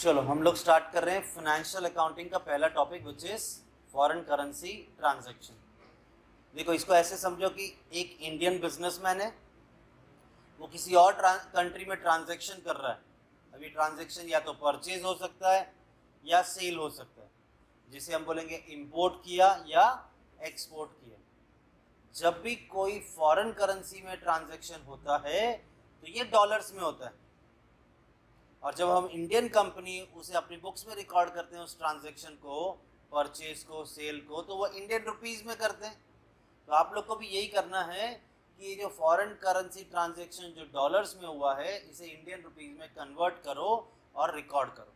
चलो हम लोग स्टार्ट कर रहे हैं फाइनेंशियल अकाउंटिंग का पहला topic which is foreign currency transaction. देखो इसको ऐसे समझो कि एक इंडियन बिजनेसमैन है, वो किसी और कंट्री में ट्रांजैक्शन कर रहा है। अभी ट्रांजैक्शन या तो परचेज हो सकता है या सेल हो सकता है, जिसे हम बोलेंगे इंपोर्ट किया या एक्सपोर्ट किया। जब भी कोई फॉरेन करेंसी में ट्रांजैक्शन होता है तो ये डॉलर्स में होता है, और जब हम इंडियन कंपनी उसे अपनी बुक्स में रिकॉर्ड करते हैं उस ट्रांजैक्शन को, परचेज को, सेल को, तो वो इंडियन रुपीस में करते हैं। तो आप लोग को भी यही करना है कि जो फॉरेन करेंसी ट्रांजैक्शन जो डॉलर्स में हुआ है इसे इंडियन रुपीस में कन्वर्ट करो और रिकॉर्ड करो।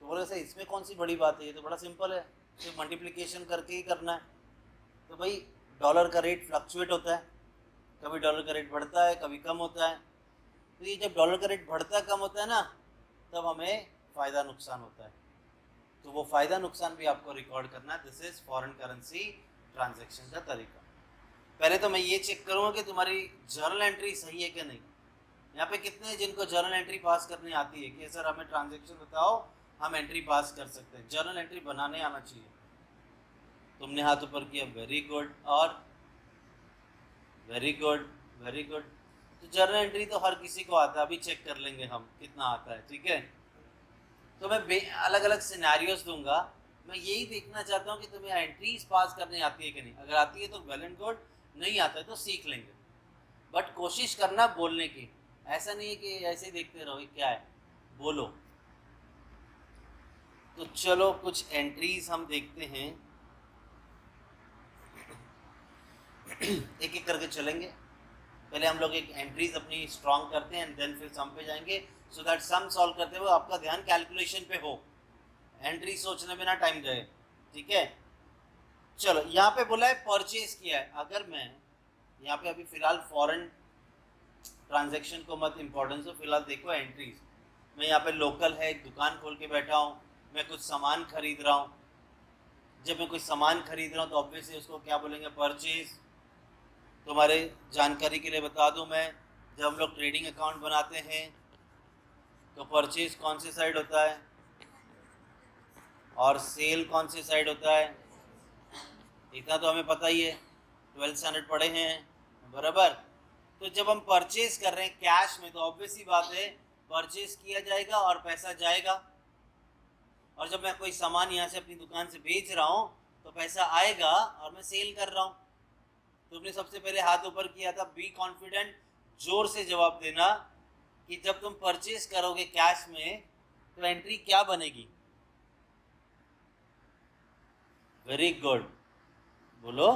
तो बोले सर इसमें कौन सी बड़ी बात है, ये तो बड़ा सिंपल है, सिर्फ मल्टीप्लिकेशन करके ही करना है। तो भाई डॉलर का रेट फ्लक्चुएट होता है, कभी डॉलर का रेट बढ़ता है कभी कम होता है। तो ये जब डॉलर का रेट बढ़ता कम होता है ना, तब हमें फ़ायदा नुकसान होता है। तो वो फ़ायदा नुकसान भी आपको रिकॉर्ड करना है। This is foreign currency transaction का तरीका। पहले तो मैं ये चेक करूँगा कि तुम्हारी जर्नल एंट्री सही है कि नहीं। यहाँ पे कितने हैं जिनको जर्नल एंट्री पास करनी आती है कि सर हमें ट्रांजैक्शन बताओ, हम एंट्री पास कर सकते हैं। जर्नल एंट्री बनाने आना चाहिए। तुमने हाथ ऊपर किया, वेरी गुड, और वेरी गुड, वेरी गुड। तो जर्नल एंट्री तो हर किसी को आता है, अभी चेक कर लेंगे हम कितना आता है, ठीक है। तो मैं अलग अलग सिनेरियोज दूंगा। मैं यही देखना चाहता हूँ कि तुम्हें एंट्रीज पास करनी आती है कि नहीं। अगर आती है तो वेल एंड गुड, नहीं आता है तो सीख लेंगे। बट कोशिश करना बोलने की, ऐसा नहीं है कि ऐसे ही देखते रहो क्या है, बोलो। तो चलो कुछ एंट्रीज हम देखते हैं, एक एक करके चलेंगे। पहले हम लोग एक एंट्रीज अपनी स्ट्रॉन्ग करते हैं एंड देन फिर सम पे जाएंगे, सो दैट सम सॉल्व करते हुए आपका ध्यान कैलकुलेशन पे हो, एंट्री सोचने में ना टाइम जाए, ठीक है। चलो यहाँ पे बोला है परचेज किया है। अगर मैं यहाँ पे अभी फिलहाल फॉरेन ट्रांजैक्शन को मत इम्पोर्टेंस हो, फिलहाल देखो एंट्रीज। मैं यहाँ पे लोकल है, एक दुकान खोल के बैठा हूँ, मैं कुछ सामान खरीद रहा हूँ। जब मैं कुछ सामान खरीद रहा हूँ तो ऑब्वियसली उसको क्या बोलेंगे, परचेज। तुम्हारे जानकारी के लिए बता दूं मैं, जब हम लोग ट्रेडिंग अकाउंट बनाते हैं तो परचेज कौन सी साइड होता है और सेल कौन सी साइड होता है, इतना तो हमें पता ही है, 12th स्टैंडर्ड पढ़े हैं बराबर। तो जब हम परचेज कर रहे हैं कैश में तो ऑब्वियस ही बात है परचेज किया जाएगा और पैसा जाएगा। और जब मैं कोई सामान यहाँ से अपनी दुकान से बेच रहा हूँ तो पैसा आएगा और मैं सेल कर रहा हूँ। तुमने सबसे पहले हाथ ऊपर किया था, बी कॉन्फिडेंट, जोर से जवाब देना कि जब तुम परचेज करोगे कैश में तो एंट्री क्या बनेगी। वेरी गुड, बोलो।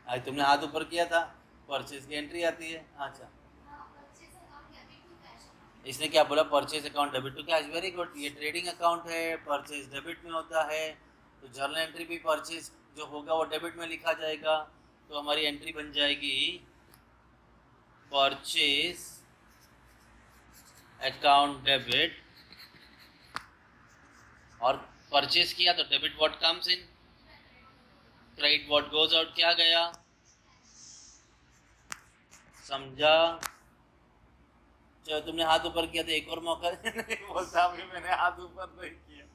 आज तुमने हाथ ऊपर किया था, परचेज की एंट्री आती है। अच्छा, इसने क्या बोला, purchase account debit to cash. Very good, ये ट्रेडिंग अकाउंट है, परचेज डेबिट में होता है, तो जर्नल एंट्री भी परचेज जो होगा वो डेबिट में लिखा जाएगा। तो हमारी एंट्री बन जाएगी परचेज अकाउंट डेबिट, और परचेज किया तो debit what comes in, credit what goes out. क्या गया, समझा। चलो तुमने हाथ ऊपर किया तो एक और मौका नहीं बोलता, अभी मैंने हाथ ऊपर नहीं किया।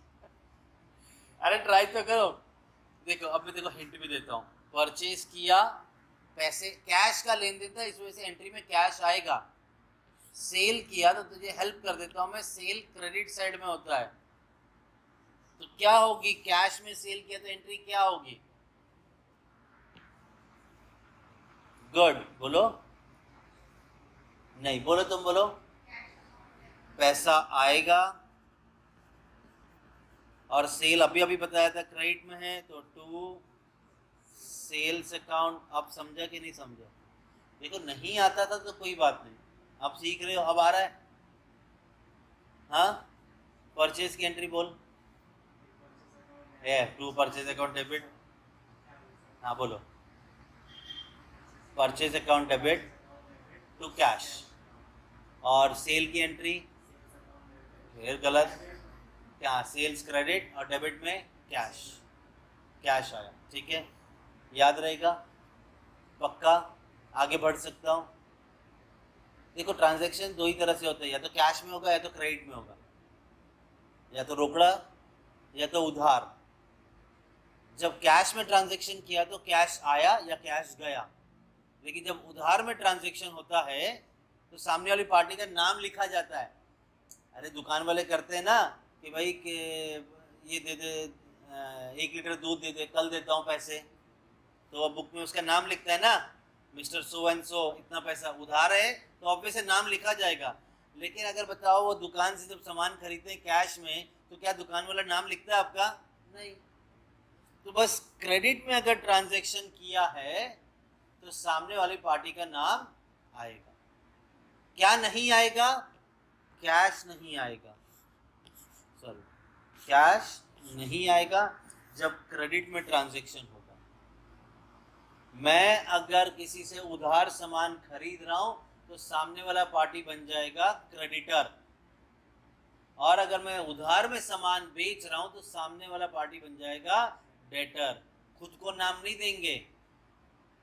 अरे ट्राई तो करो। देखो अब मैं देखो हिंट भी देता हूँ, परचेज किया, पैसे कैश का लेन देन था, इस वजह से एंट्री में कैश आएगा। सेल किया तो तुझे हेल्प कर देता हूँ मैं, सेल क्रेडिट साइड में होता है। तो क्या होगी, कैश में सेल किया तो एंट्री क्या होगी। गुड, बोलो। नहीं बोलो, तुम बोलो। पैसा आएगा, और सेल अभी अभी बताया था क्रेडिट में है तो टू सेल्स अकाउंट। अब समझा कि नहीं समझा। देखो नहीं आता था तो कोई बात नहीं, अब सीख रहे हो, अब आ रहा है। हाँ, परचेज की एंट्री बोल, है टू परचेज अकाउंट डेबिट। हाँ बोलो, purchase account debit to cash. और सेल की एंट्री फिर गलत, क्या, सेल्स क्रेडिट और डेबिट में कैश, कैश आया, ठीक है, याद रहेगा, पक्का। आगे बढ़ सकता हूँ। देखो ट्रांजैक्शन दो ही तरह से होते हैं, या तो कैश में होगा या तो क्रेडिट में होगा। या तो रोकड़ा या तो उधार। जब कैश में ट्रांजैक्शन किया तो कैश आया या कैश गया, लेकिन जब उधार में ट्रांजैक्शन होता है तो सामने वाली पार्टी का नाम लिखा जाता है। अरे दुकान वाले करते हैं ना कि भाई कि ये दे दे 1 लीटर दूध दे दे, कल देता हूँ पैसे, तो अब बुक में उसका नाम लिखता है ना, मिस्टर सो एंड सो इतना पैसा। उधार है तो ऑब्वियस नाम लिखा जाएगा। लेकिन अगर बताओ वो दुकान से जब सामान खरीदते हैं कैश में, तो क्या दुकान वाला नाम लिखता है आपका? नहीं। तो बस क्रेडिट में अगर ट्रांजैक्शन किया है तो सामने वाली पार्टी का नाम आएगा। क्या नहीं आएगा? कैश नहीं आएगा, सॉरी, कैश नहीं आएगा जब क्रेडिट में ट्रांजैक्शन होगा। मैं अगर किसी से उधार सामान खरीद रहा हूं तो सामने वाला पार्टी बन जाएगा क्रेडिटर, और अगर मैं उधार में सामान बेच रहा हूं तो सामने वाला पार्टी बन जाएगा डेटर। खुद को नाम नहीं देंगे,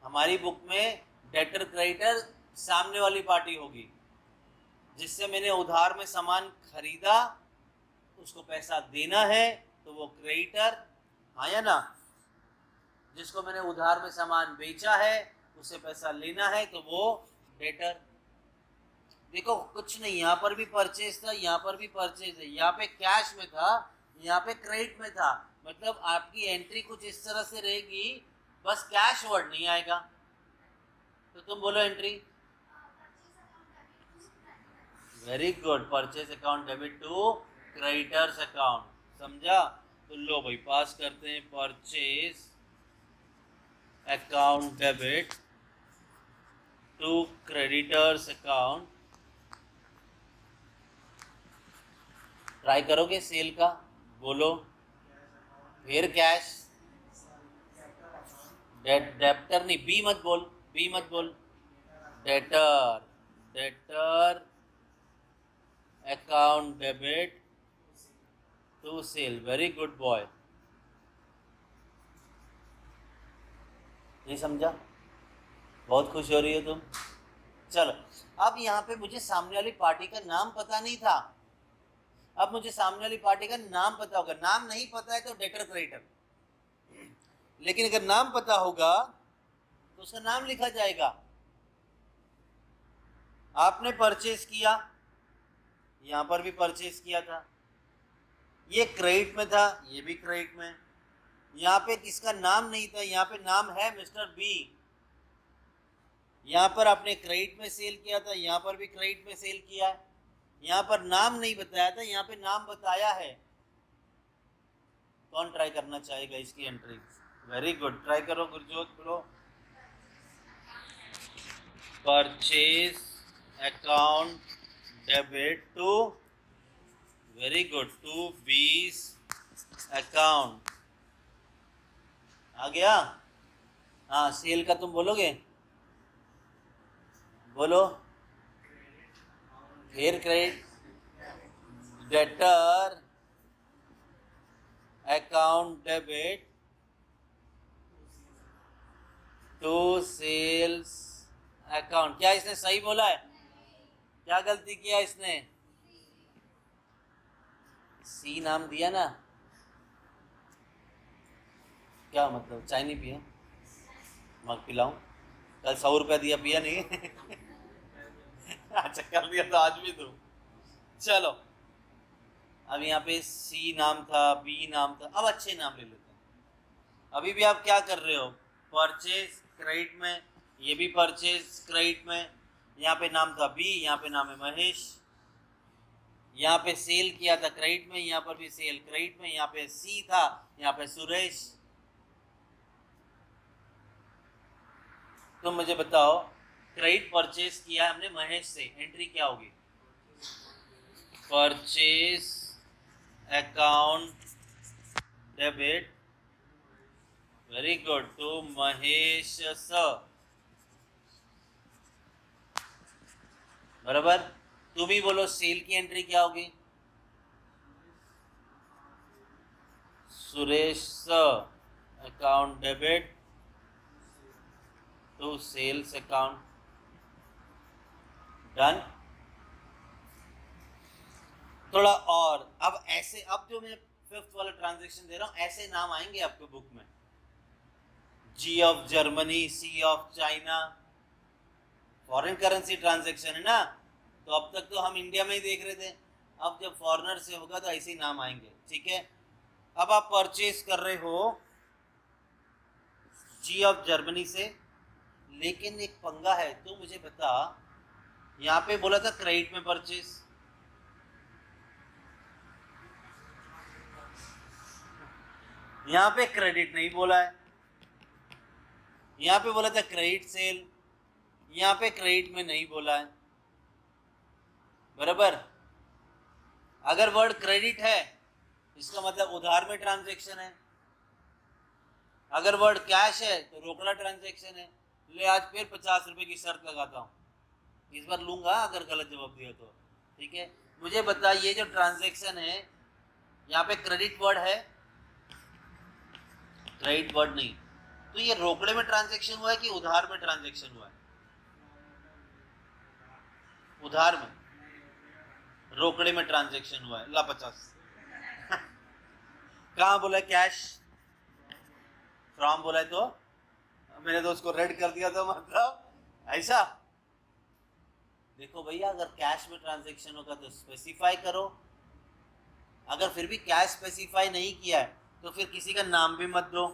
हमारी बुक में डेटर क्रेडिटर सामने वाली पार्टी होगी। जिससे मैंने उधार में सामान खरीदा उसको पैसा देना है तो वो क्रेडिटर, हाँ या ना? जिसको मैंने उधार में सामान बेचा है उसे पैसा लेना है तो वो डेटर। देखो कुछ नहीं, यहाँ पर भी परचेज था, यहाँ पर भी परचेज है, यहाँ पे कैश में था, यहाँ पे क्रेडिट में था। मतलब आपकी एंट्री कुछ इस तरह से रहेगी, बस कैश वर्ड नहीं आएगा। तो तुम बोलो entry. Very good, purchase account debit to creditors account, समझा? तो लो भाई पास करते हैं, purchase account debit to creditors account. Try करोगे सेल का? बोलो। फिर कैश, डेप्टर नहीं, बी मत बोल, बी मत बोल, debtor, debtor account debit to sale. Very good boy. नहीं समझा? बहुत खुश हो रही हो तुम। चलो, अब यहाँ पे मुझे सामने वाली पार्टी का नाम पता नहीं था, अब मुझे सामने वाली पार्टी का नाम पता होगा। नाम नहीं पता है तो डेटर क्रेडिटर, लेकिन अगर नाम पता होगा तो उसका नाम लिखा जाएगा। आपने परचेज किया, यहां पर भी परचेज किया था, ये क्रेडिट में था, ये भी क्रेडिट में। यहाँ पे किसका नाम नहीं था, यहाँ पे नाम है मिस्टर बी। यहाँ पर आपने क्रेडिट में सेल किया था, यहाँ पर भी क्रेडिट में सेल किया है। यहाँ पर नाम नहीं बताया था, यहाँ पे नाम बताया है। कौन ट्राई करना चाहेगा इसकी एंट्री? वेरी गुड, ट्राई करो गुरजोत, बोलो। Purchase account debit to, very good, to बीस अकाउंट। आ गया? हाँ, सेल का तुम बोलोगे? बोलो। फिर credit, debtor account debit to sales account. क्या इसने सही बोला है? क्या गलती किया इसने? सी नाम दिया ना, क्या मतलब? चाय नहीं पिया? मग पिलाऊं? कल 100 रुपया दिया, पिया नहीं? अच्छा कर दिया तो आज भी दूं। चलो, अब यहाँ पे सी नाम था, बी नाम था, अब अच्छे नाम ले लेते हैं। अभी भी आप क्या कर रहे हो? परचेज क्रेडिट में, ये भी परचेज क्रेडिट में। यहाँ पे नाम था बी, यहाँ पे नाम है महेश। यहाँ पे सेल किया था क्रेडिट में, यहाँ पर भी सेल क्रेडिट में। यहाँ पे सी था, यहाँ पे सुरेश। तो मुझे बताओ, क्रेडिट परचेज किया हमने महेश से, एंट्री क्या होगी? Purchase account debit, very good, to Mahesh स, बराबर। तुम ही बोलो सेल की एंट्री क्या होगी? सुरेश स account debit to sales account. Done? थोड़ा और अब ऐसे, अब जो मैं फिफ्थ वाला ट्रांजेक्शन दे रहा हूँ ऐसे नाम आएंगे आपके बुक में, G of Germany, C of China, foreign currency transaction है ना। तो अब तक तो हम इंडिया में ही देख रहे थे, अब जब फॉरेनर से होगा तो ऐसे ही नाम आएंगे, ठीक है। अब आप परचेज कर रहे हो जी ऑफ जर्मनी से, लेकिन एक पंगा है, तो मुझे बता, यहाँ पे बोला था क्रेडिट में परचेज, यहाँ पे क्रेडिट नहीं बोला है, यहाँ पे बोला था क्रेडिट सेल, यहाँ पे क्रेडिट में नहीं बोला है, बराबर। अगर वर्ड क्रेडिट है इसका मतलब उधार में ट्रांजैक्शन है, अगर वर्ड कैश है तो रोकड़ा ट्रांजैक्शन है। ले आज फिर 50 रुपए की शर्त लगाता हूँ, इस बार लूंगा अगर गलत जवाब दिया तो, ठीक है। मुझे बता, ये जो ट्रांजैक्शन है यहाँ पे क्रेडिट वर्ड है, क्रेडिट वर्ड नहीं, तो ये रोकड़े में ट्रांजैक्शन हुआ है कि उधार में ट्रांजैक्शन हुआ है? उधार में, रोकड़े में ट्रांजैक्शन हुआ है। ला 50 कहाँ बोला कैश, फ्रॉम बोला है, तो मैंने तो उसको रेड कर दिया था, मतलब ऐसा। देखो भैया, अगर कैश में ट्रांजैक्शन होगा तो स्पेसिफाई करो, अगर फिर भी कैश स्पेसिफाई नहीं किया है तो फिर किसी का नाम भी मत दो।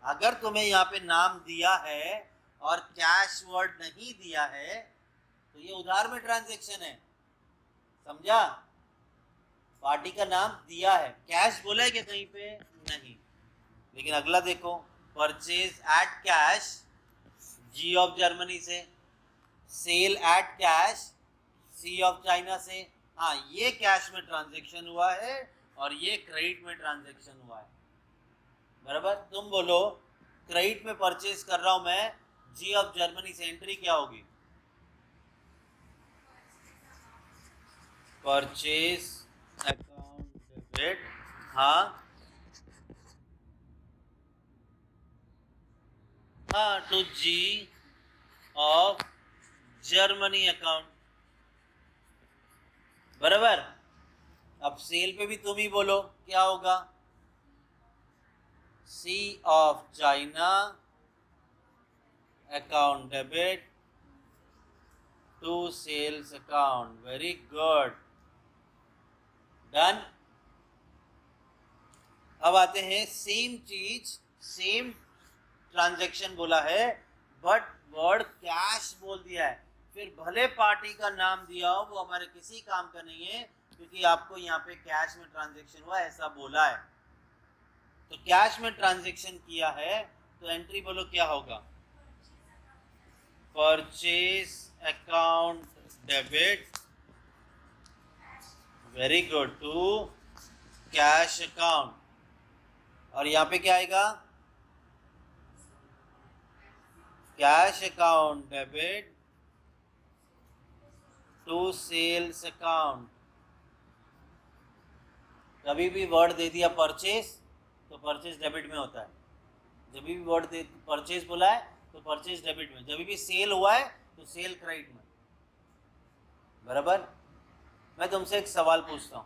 अगर तुम्हें यहाँ पे नाम दिया है और कैश वर्ड नहीं दिया है तो ये उधार में ट्रांजैक्शन है, समझा। पार्टी का नाम दिया है, कैश बोला है कि कहीं पे नहीं। लेकिन अगला देखो, purchase at cash G of Germany से, sale at cash C of China से। हाँ, ये कैश में ट्रांजैक्शन हुआ है और ये क्रेडिट में ट्रांजैक्शन हुआ है, बराबर। तुम बोलो क्रेडिट में परचेज कर रहा हूं मैं, जी ऑफ जर्मनी से, एंट्री क्या होगी? परचेज अकाउंट डेबिट, हाँ हाँ, to G of Germany account, बराबर। अब सेल पे भी तुम ही बोलो क्या होगा, C of China account debit to sales account, very good, done. अब आते हैं, सेम चीज, सेम ट्रांजैक्शन बोला है बट वर्ड कैश बोल दिया है, फिर भले पार्टी का नाम दिया हो, वो हमारे किसी काम का नहीं है, क्योंकि आपको यहाँ पे कैश में ट्रांजैक्शन हुआ ऐसा बोला है। तो कैश में ट्रांजैक्शन किया है तो एंट्री बोलो क्या होगा, purchase account debit, very good, to cash account. और यहाँ पे क्या आएगा, cash account debit to sales account. कभी भी वर्ड दे दिया परचेज तो परचेज डेबिट में होता है, जब भी वर्ड दे परचेज बोला है तो परचेज डेबिट में, जब भी सेल हुआ है तो सेल क्रेडिट में, बराबर। मैं तुमसे एक सवाल पूछता हूँ,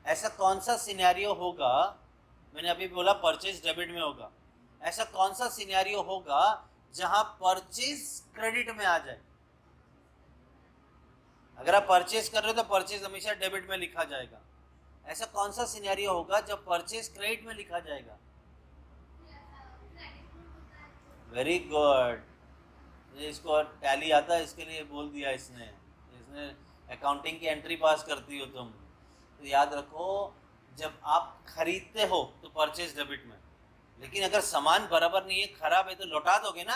ऐसा कौन सा सिनेरियो होगा, मैंने अभी बोला परचेज डेबिट में होगा, ऐसा कौन सा सिनेरियो होगा जहां परचेज क्रेडिट में आ जाए? अगर आप परचेज कर रहे हो तो परचेज हमेशा डेबिट में लिखा जाएगा, ऐसा कौन सा सिनेरियो होगा जब परचेज क्रेडिट में लिखा जाएगा? वेरी गुड, इसको टैली आता है, इसके लिए बोल दिया इसने, इसने अकाउंटिंग की एंट्री पास करती हो तुम, तो याद रखो, जब आप खरीदते हो तो परचेज डेबिट में, लेकिन अगर सामान बराबर नहीं है, खराब है, तो लौटा दोगे ना,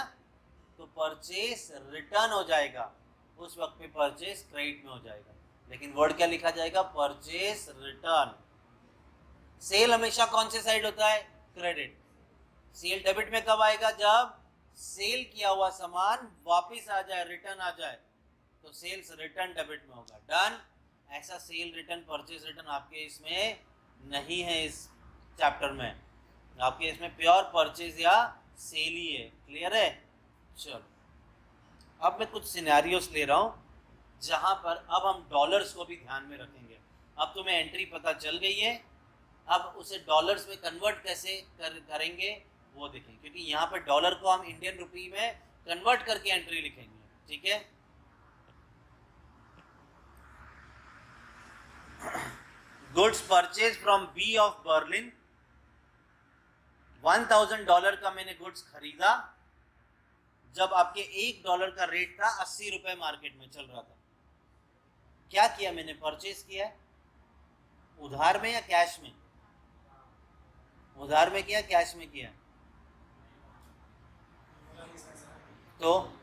तो परचेज रिटर्न हो जाएगा, उस वक्त पे परचेज क्रेडिट में हो जाएगा। लेकिन वर्ड क्या लिखा जाएगा, परचेज रिटर्न। सेल हमेशा कौन से साइड होता है, क्रेडिट। सेल डेबिट में कब आएगा, जब सेल किया हुआ सामान वापस आ जाए, रिटर्न आ जाए, तो सेल्स रिटर्न डेबिट में होगा, डन। ऐसा सेल रिटर्न परचेज रिटर्न आपके इसमें नहीं है, इस चैप्टर में आपके इसमें प्योर परचेज या सेल ही है, क्लियर है। चलो अब मैं कुछ सिनेरियोस ले रहा हूँ, जहां पर अब हम डॉलर्स को भी ध्यान में रखेंगे। अब तुम्हें एंट्री पता चल गई है, अब उसे डॉलर्स में कन्वर्ट कैसे करेंगे वो देखेंगे, क्योंकि यहाँ पर डॉलर को हम इंडियन रुपी में कन्वर्ट करके एंट्री लिखेंगे, ठीक है। Goods purchase from B of Berlin, $1000 का मैंने गुड्स खरीदा जब आपके $1 का रेट था 80 रुपए मार्केट में चल रहा था। क्या किया मैंने, परचेज किया उधार में या कैश में? उधार में किया, कैश में किया? तो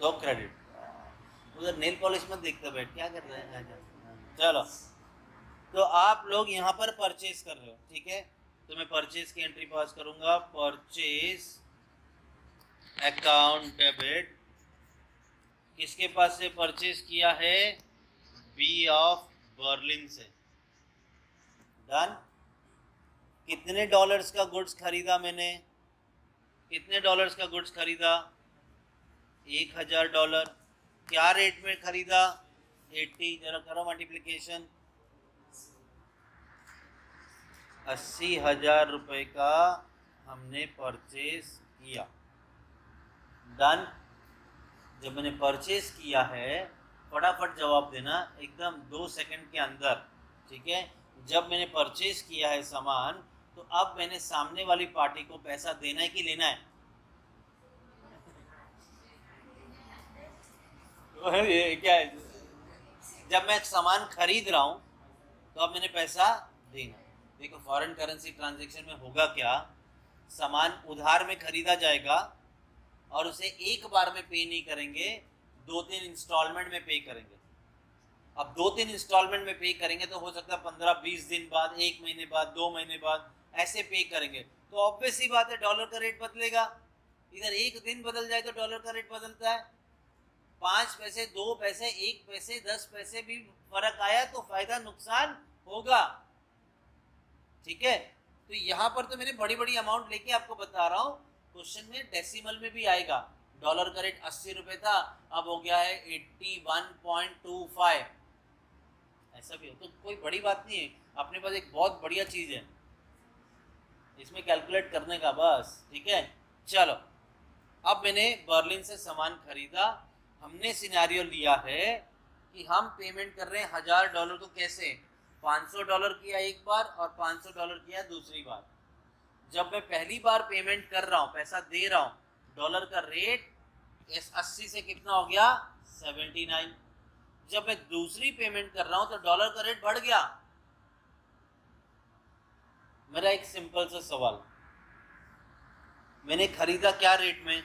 क्रेडिट। उधर नेल पॉलिश मत देखते बैठ, क्या कर रहे हैं? चलो, तो आप लोग यहाँ पर परचेज कर रहे हो, ठीक है। तो मैं परचेज की एंट्री पास करूंगा, परचेज अकाउंट डेबिट, किसके पास से परचेज किया है? बी ऑफ बर्लिन से। डन। कितने डॉलर्स का गुड्स खरीदा मैंने? कितने डॉलर्स का गुड्स खरीदा? $1000। क्या रेट में खरीदा? 80। जरा करो मल्टीप्लिकेशन। 80,000 रुपए का हमने परचेज किया। डन। जब मैंने परचेज किया है, फटाफट जवाब देना एकदम 2 सेकंड के अंदर, ठीक है। जब मैंने परचेज किया है सामान, तो अब मैंने सामने वाली पार्टी को पैसा देना है कि लेना है? ये क्या है? जब मैं सामान खरीद रहा हूं तो अब मैंने पैसा देना। देखो फॉरेन करेंसी ट्रांजैक्शन में होगा क्या, सामान उधार में खरीदा जाएगा और उसे एक बार में पे नहीं करेंगे, 2-3 इंस्टॉलमेंट में पे करेंगे। अब 2-3 इंस्टॉलमेंट में पे करेंगे तो हो सकता है 15-20 दिन बाद, 1 महीने बाद, 2 महीने बाद ऐसे पे करेंगे, तो ऑब्वियस ही बात है डॉलर का रेट बदलेगा। इधर एक दिन बदल जाए तो डॉलर का रेट बदलता है। 5 पैसे, 2 पैसे, 1 पैसे, 10 पैसे भी फर्क आया तो फायदा नुकसान होगा, ठीक है। तो यहाँ पर तो मैंने बड़ी बड़ी अमाउंट लेके आपको बता रहा हूँ, क्वेश्चन में डेसिमल में भी आएगा। डॉलर का रेट 80 रुपए था, अब हो गया है 81.25। ऐसा भी हो तो कोई बड़ी बात नहीं है, अपने पास एक बहुत बढ़िया चीज है इसमें कैलकुलेट करने का, बस, ठीक है। चलो, अब मैंने बर्लिन से सामान खरीदा, हमने सिनेरियो लिया है कि हम पेमेंट कर रहे हैं $1000 को। कैसे? $500 किया एक बार और $500 किया दूसरी बार। जब मैं पहली बार पेमेंट कर रहा हूँ, पैसा दे रहा हूँ, डॉलर का रेट 80 से कितना हो गया? 79। जब मैं दूसरी पेमेंट कर रहा हूँ तो डॉलर का रेट बढ़ गया। मेरा एक सिंपल सा सवाल, मैंने खरीदा क्या रेट में,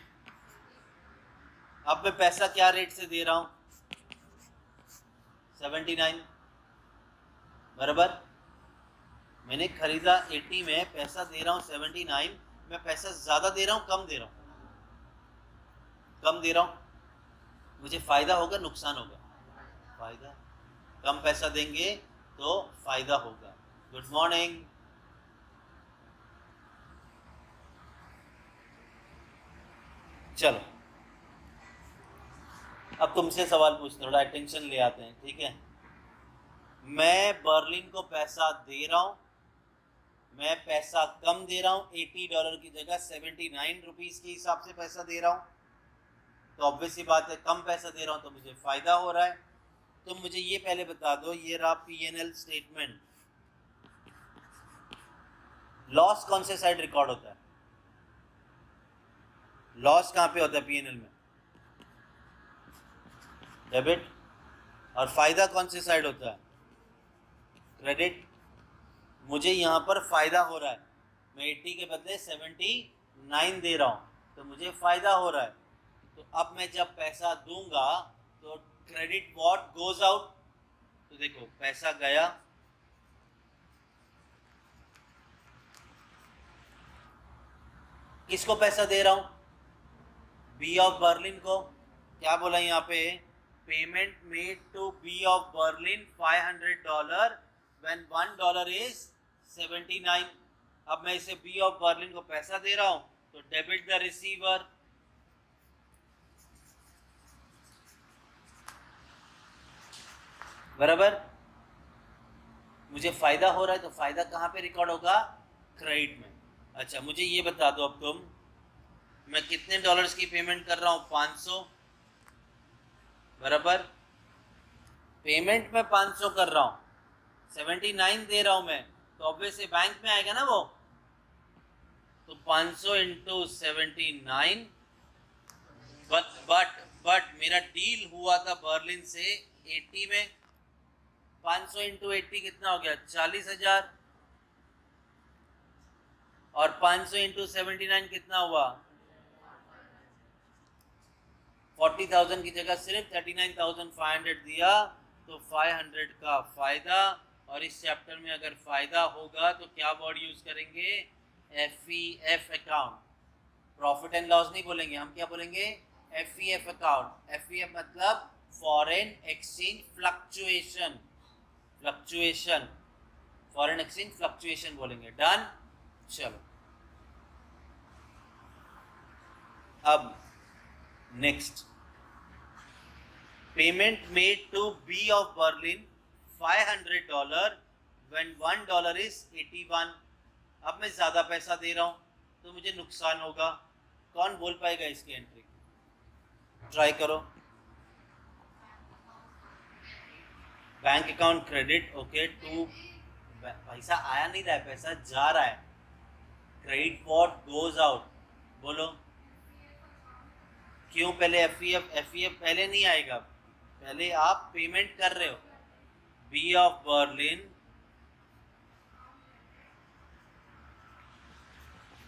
अब मैं पैसा क्या रेट से दे रहा हूं? 79, बराबर। मैंने खरीदा 80 में, पैसा दे रहा हूं 79। मैं पैसा ज्यादा दे रहा हूं, कम दे रहा हूं? कम दे रहा हूं। मुझे फायदा होगा, नुकसान होगा? फायदा। कम पैसा देंगे तो फायदा होगा। Good morning. चलो, अब तुमसे सवाल पूछते, थोड़ा अटेंशन ले आते हैं, ठीक है। मैं बर्लिन को पैसा दे रहा हूं, मैं पैसा कम दे रहा हूं, $80 की जगह 79 रुपीज के हिसाब से पैसा दे रहा हूं। तो ऑब्वियस ही बात है, कम पैसा दे रहा हूं तो मुझे फायदा हो रहा है। तो मुझे ये पहले बता दो, ये रहा P&L स्टेटमेंट, लॉस कौन से साइड रिकॉर्ड होता है? लॉस कहां पे होता है P&L में? डेबिट। और फायदा कौन से साइड होता है? क्रेडिट। मुझे यहाँ पर फायदा हो रहा है, मैं 80 के बदले 79 दे रहा हूँ, तो मुझे फायदा हो रहा है। तो अब मैं जब पैसा दूंगा तो क्रेडिट व्हाट गोज आउट, तो देखो पैसा गया, किसको पैसा दे रहा हूं? बी ऑफ बर्लिन को। क्या बोला यहाँ पे? Payment made to B of Berlin $500 when $1 is 79। अब मैं इसे बी ऑफ बर्लिन को पैसा दे रहा हूं, तो डेबिट द रिसीवर। बराबर। मुझे फायदा हो रहा है तो फायदा कहाँ पे रिकॉर्ड होगा? क्रेडिट में। अच्छा मुझे ये बता दो अब तुम, मैं कितने डॉलर्स की पेमेंट कर रहा हूँ? 500, बराबर। पेमेंट में 500 कर रहा हूँ, 79 दे रहा हूँ मैं, तो ऑब्वियसली बैंक में आएगा ना वो। तो 500 इंटू 79, बट मेरा डील हुआ था बर्लिन से 80 में। 500 इंटू 80 कितना हो गया? 40,000। और 500 इंटू 79 कितना हुआ? 40,000 की जगह सिर्फ 39,500 दिया, तो 500 का फायदा। और इस चैप्टर में अगर फायदा होगा तो क्या वर्ड यूज करेंगे? FEF account. Profit and loss नहीं बोलेंगे, हम क्या बोलेंगे? FEF account. FEF मतलब foreign exchange fluctuation, fluctuation, foreign exchange fluctuation बोलेंगे। डन। चलो अब next, payment made to B of Berlin $500 when $1 is 81। अब मैं ज्यादा पैसा दे रहा हूं तो मुझे नुकसान होगा। कौन बोल पाएगा इसकी एंट्री? ट्राई करो। Bank account credit, okay. To, पैसा आया नहीं रहा है, पैसा जा रहा है। क्रेडिट व्हाट गोज आउट, बोलो। क्यों पहले एफईएफ पहले नहीं आएगा? पहले आप पेमेंट कर रहे हो। B of Berlin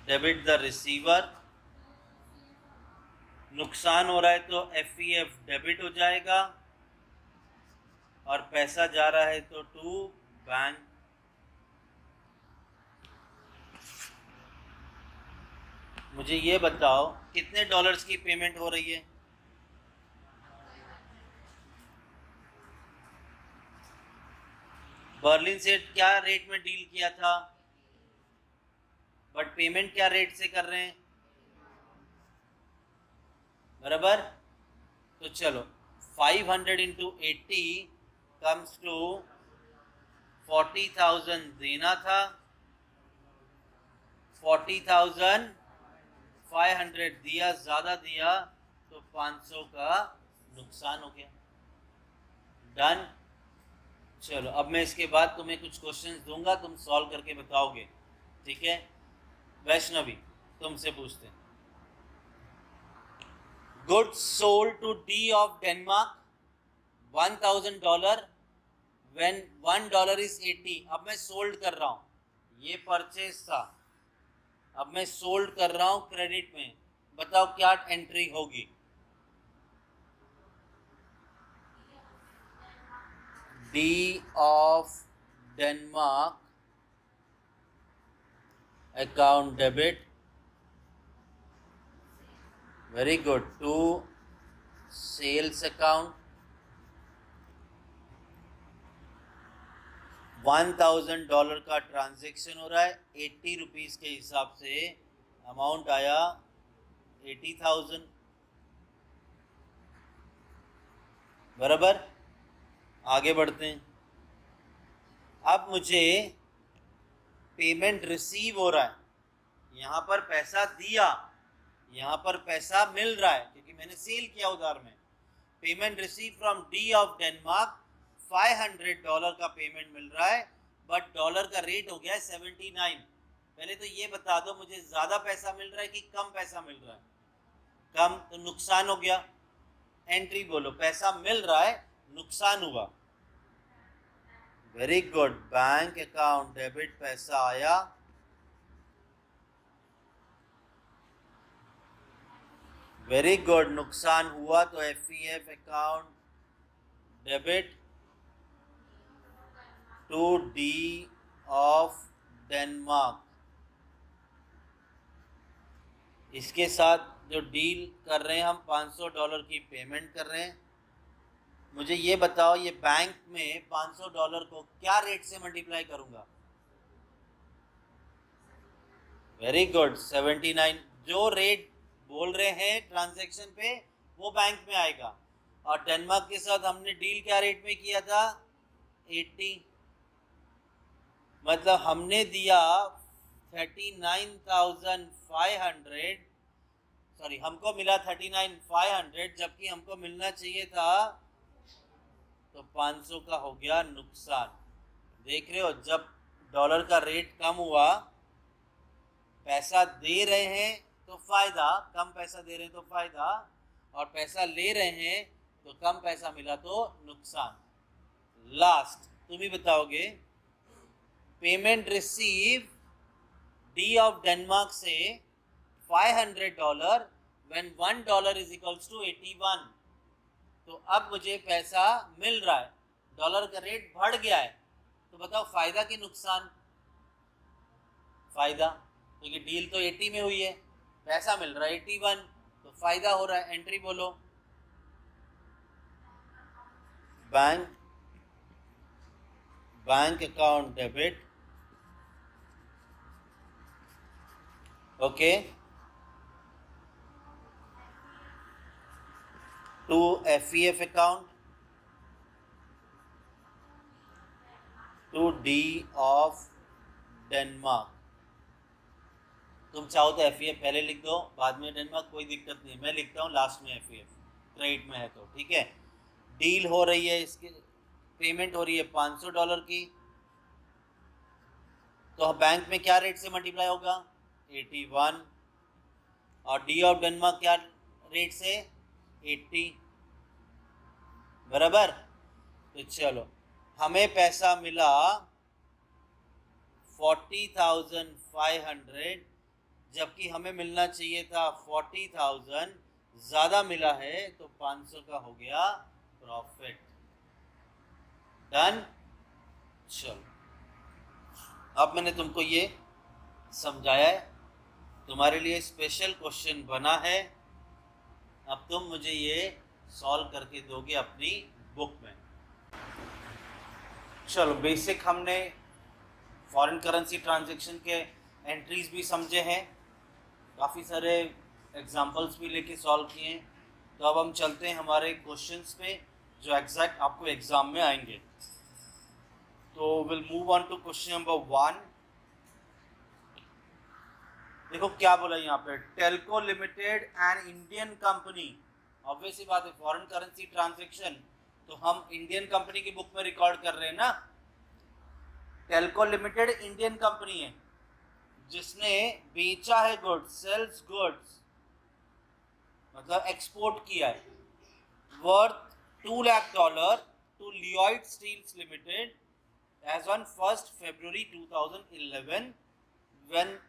debit the receiver. नुकसान हो रहा है तो एफईएफ डेबिट हो जाएगा, और पैसा जा रहा है तो टू बैंक। मुझे ये बताओ कितने डॉलर्स की पेमेंट हो रही है? बर्लिन से क्या रेट में डील किया था, बट पेमेंट क्या रेट से कर रहे हैं? बराबर। तो चलो 500 इंटू 80 कम्स टू 40,000 देना था, 40,500 दिया, ज्यादा दिया तो 500 का नुकसान हो गया। डन। चलो अब मैं इसके बाद तुम्हें कुछ क्वेश्चंस दूंगा, तुम सॉल्व करके बताओगे, ठीक है? वैष्णवी तुमसे पूछते हैं, goods sold to D of Denmark $1,000 when $1 is 80। अब मैं सोल्ड कर रहा हूं, ये परचेज था, अब मैं सोल्ड कर रहा हूं क्रेडिट में। बताओ क्या एंट्री होगी? D of Denmark account debit, very good, to sales account. $1,000 का ट्रांजेक्शन हो रहा है, 80 रुपीज के हिसाब से अमाउंट आया 80,000, बराबर। आगे बढ़ते हैं। अब मुझे पेमेंट रिसीव हो रहा है, यहां पर पैसा दिया, यहां पर पैसा मिल रहा है क्योंकि मैंने सेल किया उधार में। Payment receive from D of Denmark, $500 का पेमेंट मिल रहा है, बट डॉलर का रेट हो गया है 79। पहले तो ये बता दो मुझे ज्यादा पैसा मिल रहा है कि कम पैसा मिल रहा है? कम, तो नुकसान हो गया। एंट्री बोलो, पैसा मिल रहा है, नुकसान हुआ। Very good, bank account debit, पैसा आया। वेरी गुड, नुकसान हुआ तो FEF account debit to D of Denmark. इसके साथ जो डील कर रहे हैं हम, $500 की पेमेंट कर रहे हैं। मुझे ये बताओ ये बैंक में $500 को क्या रेट से मल्टीप्लाई करूंगा? Very good, 79। जो रेट बोल रहे हैं ट्रांजैक्शन पे वो बैंक में आएगा। और डेनमार्क के साथ हमने डील क्या रेट में किया था? 80, मतलब हमने दिया 39,500, सॉरी हमको मिला 39,500, जबकि हमको मिलना चाहिए था, तो 500 का हो गया नुकसान। देख रहे हो, जब डॉलर का रेट कम हुआ, पैसा दे रहे हैं तो फायदा, कम पैसा दे रहे हैं तो फायदा, और पैसा ले रहे हैं तो कम पैसा मिला तो नुकसान। लास्ट तुम ही बताओगे, payment receive D of Denmark से $500 व्हेन $1 इज इक्वल्स टू 81। तो अब मुझे पैसा मिल रहा है, डॉलर का रेट बढ़ गया है, तो बताओ फायदा कि नुकसान? फायदा, क्योंकि डील तो 80 में हुई है, पैसा मिल रहा है 81, तो फायदा हो रहा है। एंट्री बोलो। Bank account debit, okay, to FEF account to D of Denmark. तुम चाहो तो FEF पहले लिख दो, बाद में डेनमार्क, कोई दिक्कत नहीं, मैं लिखता हूँ लास्ट में FEF, क्रेडिट में है तो ठीक है। डील हो रही है, इसकी पेमेंट हो रही है $500 की, तो बैंक में क्या रेट से मल्टीप्लाई होगा? 81, और डी ऑफ डेनमार्क क्या रेट से? 80, बराबर। तो चलो, हमें पैसा मिला 40,500, जबकि हमें मिलना चाहिए था 40,000, ज़्यादा मिला है, तो 500 का हो गया प्रॉफिट। डन। चलो, अब मैंने तुमको ये समझाया है, तुम्हारे लिए स्पेशल क्वेश्चन बना है, अब तुम मुझे ये सॉल्व करके दोगे अपनी बुक में। चलो, बेसिक हमने फॉरेन करेंसी ट्रांजैक्शन के एंट्रीज भी समझे हैं, काफ़ी सारे एग्जांपल्स भी लेके सॉल्व किए हैं। तो अब हम चलते हैं हमारे क्वेश्चंस पे जो एग्जैक्ट आपको एग्जाम में आएंगे। तो will move on to question number 1। देखो क्या बोला यहाँ पे, Telco limited and Indian company. Obviously बात है, फॉरेन करेंसी ट्रांजैक्शन तो हम इंडियन कंपनी की बुक में रिकॉर्ड कर रहे हैं ना। टेल्को लिमिटेड इंडियन कंपनी है जिसने बेचा है गुड्स, सेल्स गुड्स, मतलब एक्सपोर्ट किया है, worth $2 lakh to Lloyd Steels Limited as on 1 February 2011 when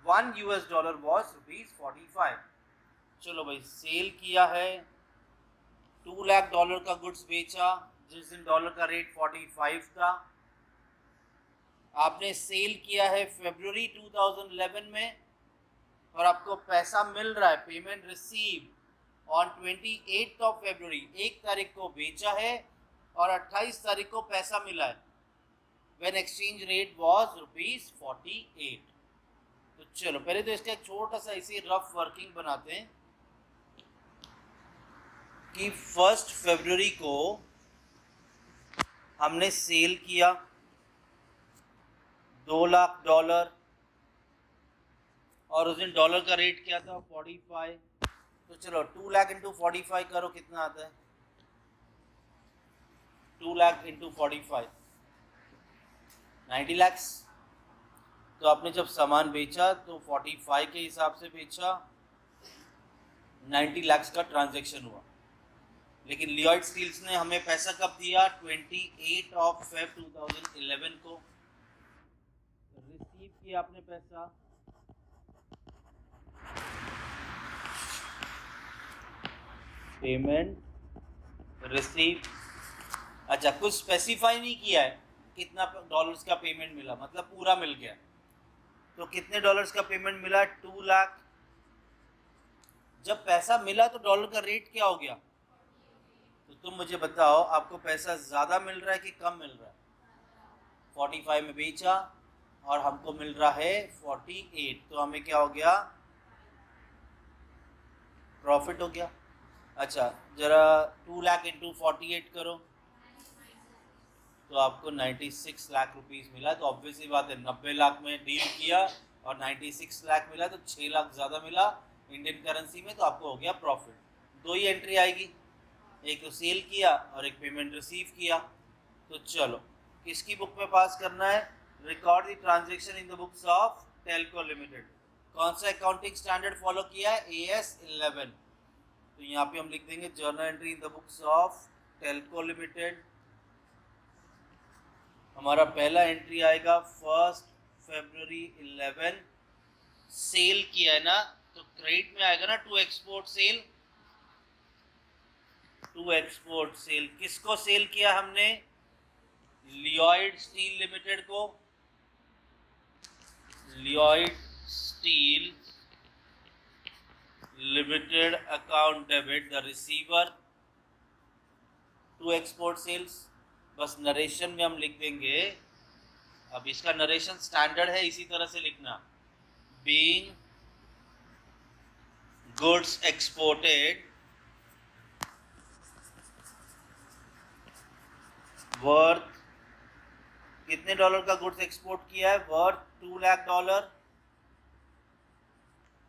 $1 was ₹45। चलो भाई, सेल किया है, $2 लाख का गुड्स बेचा, जिस दिन डॉलर का रेट 45 था। आपने सेल किया है फरवरी 2011 में, और आपको पैसा मिल रहा है, payment receive on 28 of February, 1 तारीख को बेचा है और 28 तारीख को पैसा मिला है, व्हेन एक्सचेंज रेट वाज ₹48। तो चलो, पहले तो इसका एक छोटा सा इसी रफ वर्किंग बनाते हैं कि 1 फरवरी को हमने सेल किया $2 लाख, और उस दिन डॉलर का रेट क्या था? 45। तो चलो, 2 लाख इंटू 45 करो, कितना आता है? 2 लाख इंटू 45, 90 लैक्स। तो आपने जब सामान बेचा तो 45 के हिसाब से बेचा, 90 लैक्स का ट्रांजैक्शन हुआ। लेकिन लियोइड स्टील्स ने हमें पैसा कब दिया? 28 ऑफ फेब 2011 को रिसीव किया आपने पैसा, पेमेंट रिसीव। अच्छा, कुछ स्पेसिफाई नहीं किया है कितना डॉलर्स का पेमेंट मिला, मतलब पूरा मिल गया। तो कितने डॉलर्स का पेमेंट मिला? 2 लाख। जब पैसा मिला तो डॉलर का रेट क्या हो गया? तो तुम मुझे बताओ, आपको पैसा ज़्यादा मिल रहा है कि कम मिल रहा है? 45 में बेचा और हमको मिल रहा है 48, तो हमें क्या हो गया? प्रॉफिट हो गया। अच्छा, जरा 2 लाख इंटू 48 करो, तो आपको 96 लाख रुपीस मिला। तो ऑब्वियसली बात है 90 लाख में डील किया और 96 लाख मिला तो 6 लाख ज़्यादा मिला इंडियन करेंसी में, तो आपको हो गया प्रॉफिट। दो ही एंट्री आएगी, एक तो सेल किया और एक पेमेंट रिसीव किया। तो चलो किसकी बुक में पास करना है, record the transaction in the books of Telco limited. कौन सा अकाउंटिंग स्टैंडर्ड फॉलो किया है, AS 11। तो यहाँ पे हम लिख देंगे journal entry in the books of Telco limited. हमारा पहला एंट्री आएगा 1 फरवरी 11, सेल किया है ना, तो क्रेडिट में आएगा ना to export sale. To export sale किसको सेल किया हमने, लियोइड स्टील लिमिटेड को। Lloyd Steel Limited account debit the receiver to export sales. बस नरेशन में हम लिख देंगे, अब इसका नरेशन स्टैंडर्ड है इसी तरह से लिखना, बीइंग गुड्स एक्सपोर्टेड वर्थ, कितने डॉलर का गुड्स एक्सपोर्ट किया है, वर्थ $2 लाख।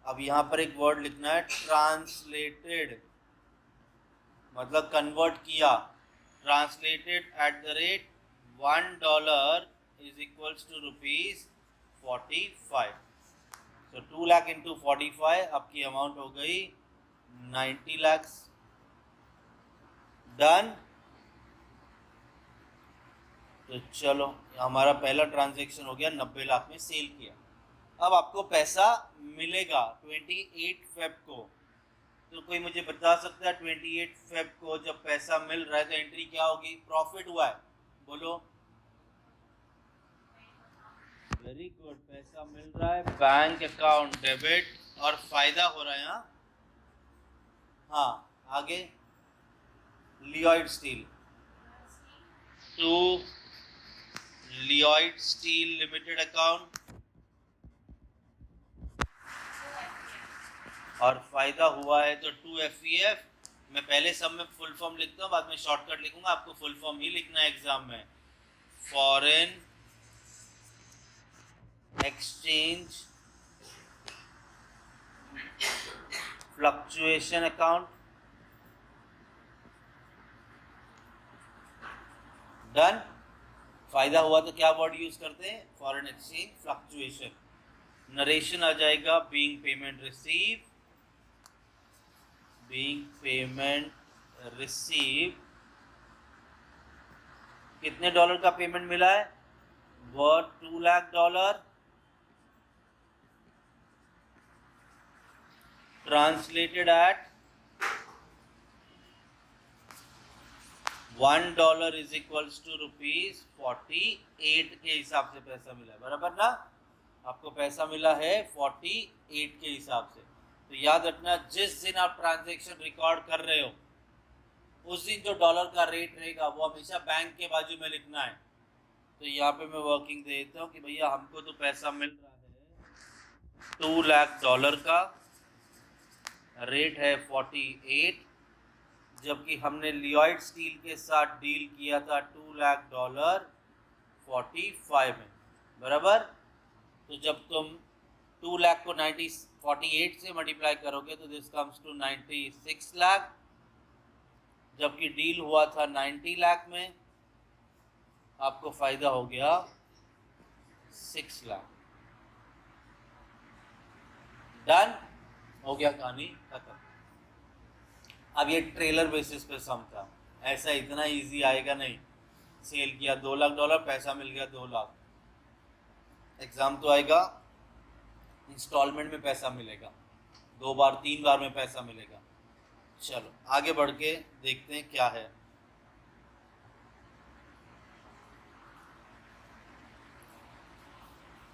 अब यहां पर एक वर्ड लिखना है ट्रांसलेटेड, मतलब कन्वर्ट किया, translated at the rate $1 is equals to ₹45। तो 2 लाख इंटू 45, आपकी अमाउंट हो गई 90 लाख। डन। तो चलो हमारा पहला ट्रांजैक्शन हो गया, 90 लाख में सेल किया। अब आपको पैसा मिलेगा 28 फेब को। तो कोई मुझे बता सकता है 28 फेब को जब पैसा मिल रहा है तो एंट्री क्या होगी, प्रॉफिट हुआ है, बोलो। वेरी गुड, पैसा मिल रहा है, बैंक अकाउंट डेबिट और फायदा हो रहा है यहाँ। हाँ आगे, Lloyd Steel to Lloyd Steel Limited account, और फायदा हुआ है तो 2FEF। मैं पहले सब में फुल फॉर्म लिखता हूँ, बाद में शॉर्टकट लिखूंगा, आपको फुल फॉर्म ही लिखना है एग्जाम में। Foreign exchange fluctuation account. Done. फायदा हुआ तो क्या वर्ड यूज करते हैं, फॉरेन एक्सचेंज फ्लक्चुएशन। नरेशन आ जाएगा being payment receive, being payment receive. कितने डॉलर का पेमेंट मिला है, worth $2 lakh. Translated at $1 is equals to ₹48 के हिसाब से पैसा मिला है, बराबर ना। आपको पैसा मिला है 48 के हिसाब से। तो याद रखना, जिस दिन आप ट्रांजैक्शन रिकॉर्ड कर रहे हो उस दिन जो डॉलर का रेट रहेगा वो हमेशा बैंक के बाजू में लिखना है। तो यहाँ पे मैं वर्किंग दे देता हूँ कि भैया हमको तो पैसा मिल रहा है $2 लाख का, रेट है 48, जबकि हमने लियोइड स्टील के साथ डील किया था $2 लाख 45 में, बराबर। तो जब तुम 2 लाख को 48 से मल्टीप्लाई करोगे तो दिस कम्स टू 96 लाख, जबकि डील हुआ था 90 लाख में, आपको फायदा हो गया 6 लाख। डन हो गया, कहानी खत्म। अब ये ट्रेलर बेसिस पे सम था, ऐसा इतना इजी आएगा नहीं। सेल किया $2 लाख, पैसा मिल गया 2 लाख। एग्जाम तो आएगा इंस्टॉलमेंट में पैसा मिलेगा, 2 बार 3 बार में पैसा मिलेगा। चलो आगे बढ़ के देखते हैं क्या है।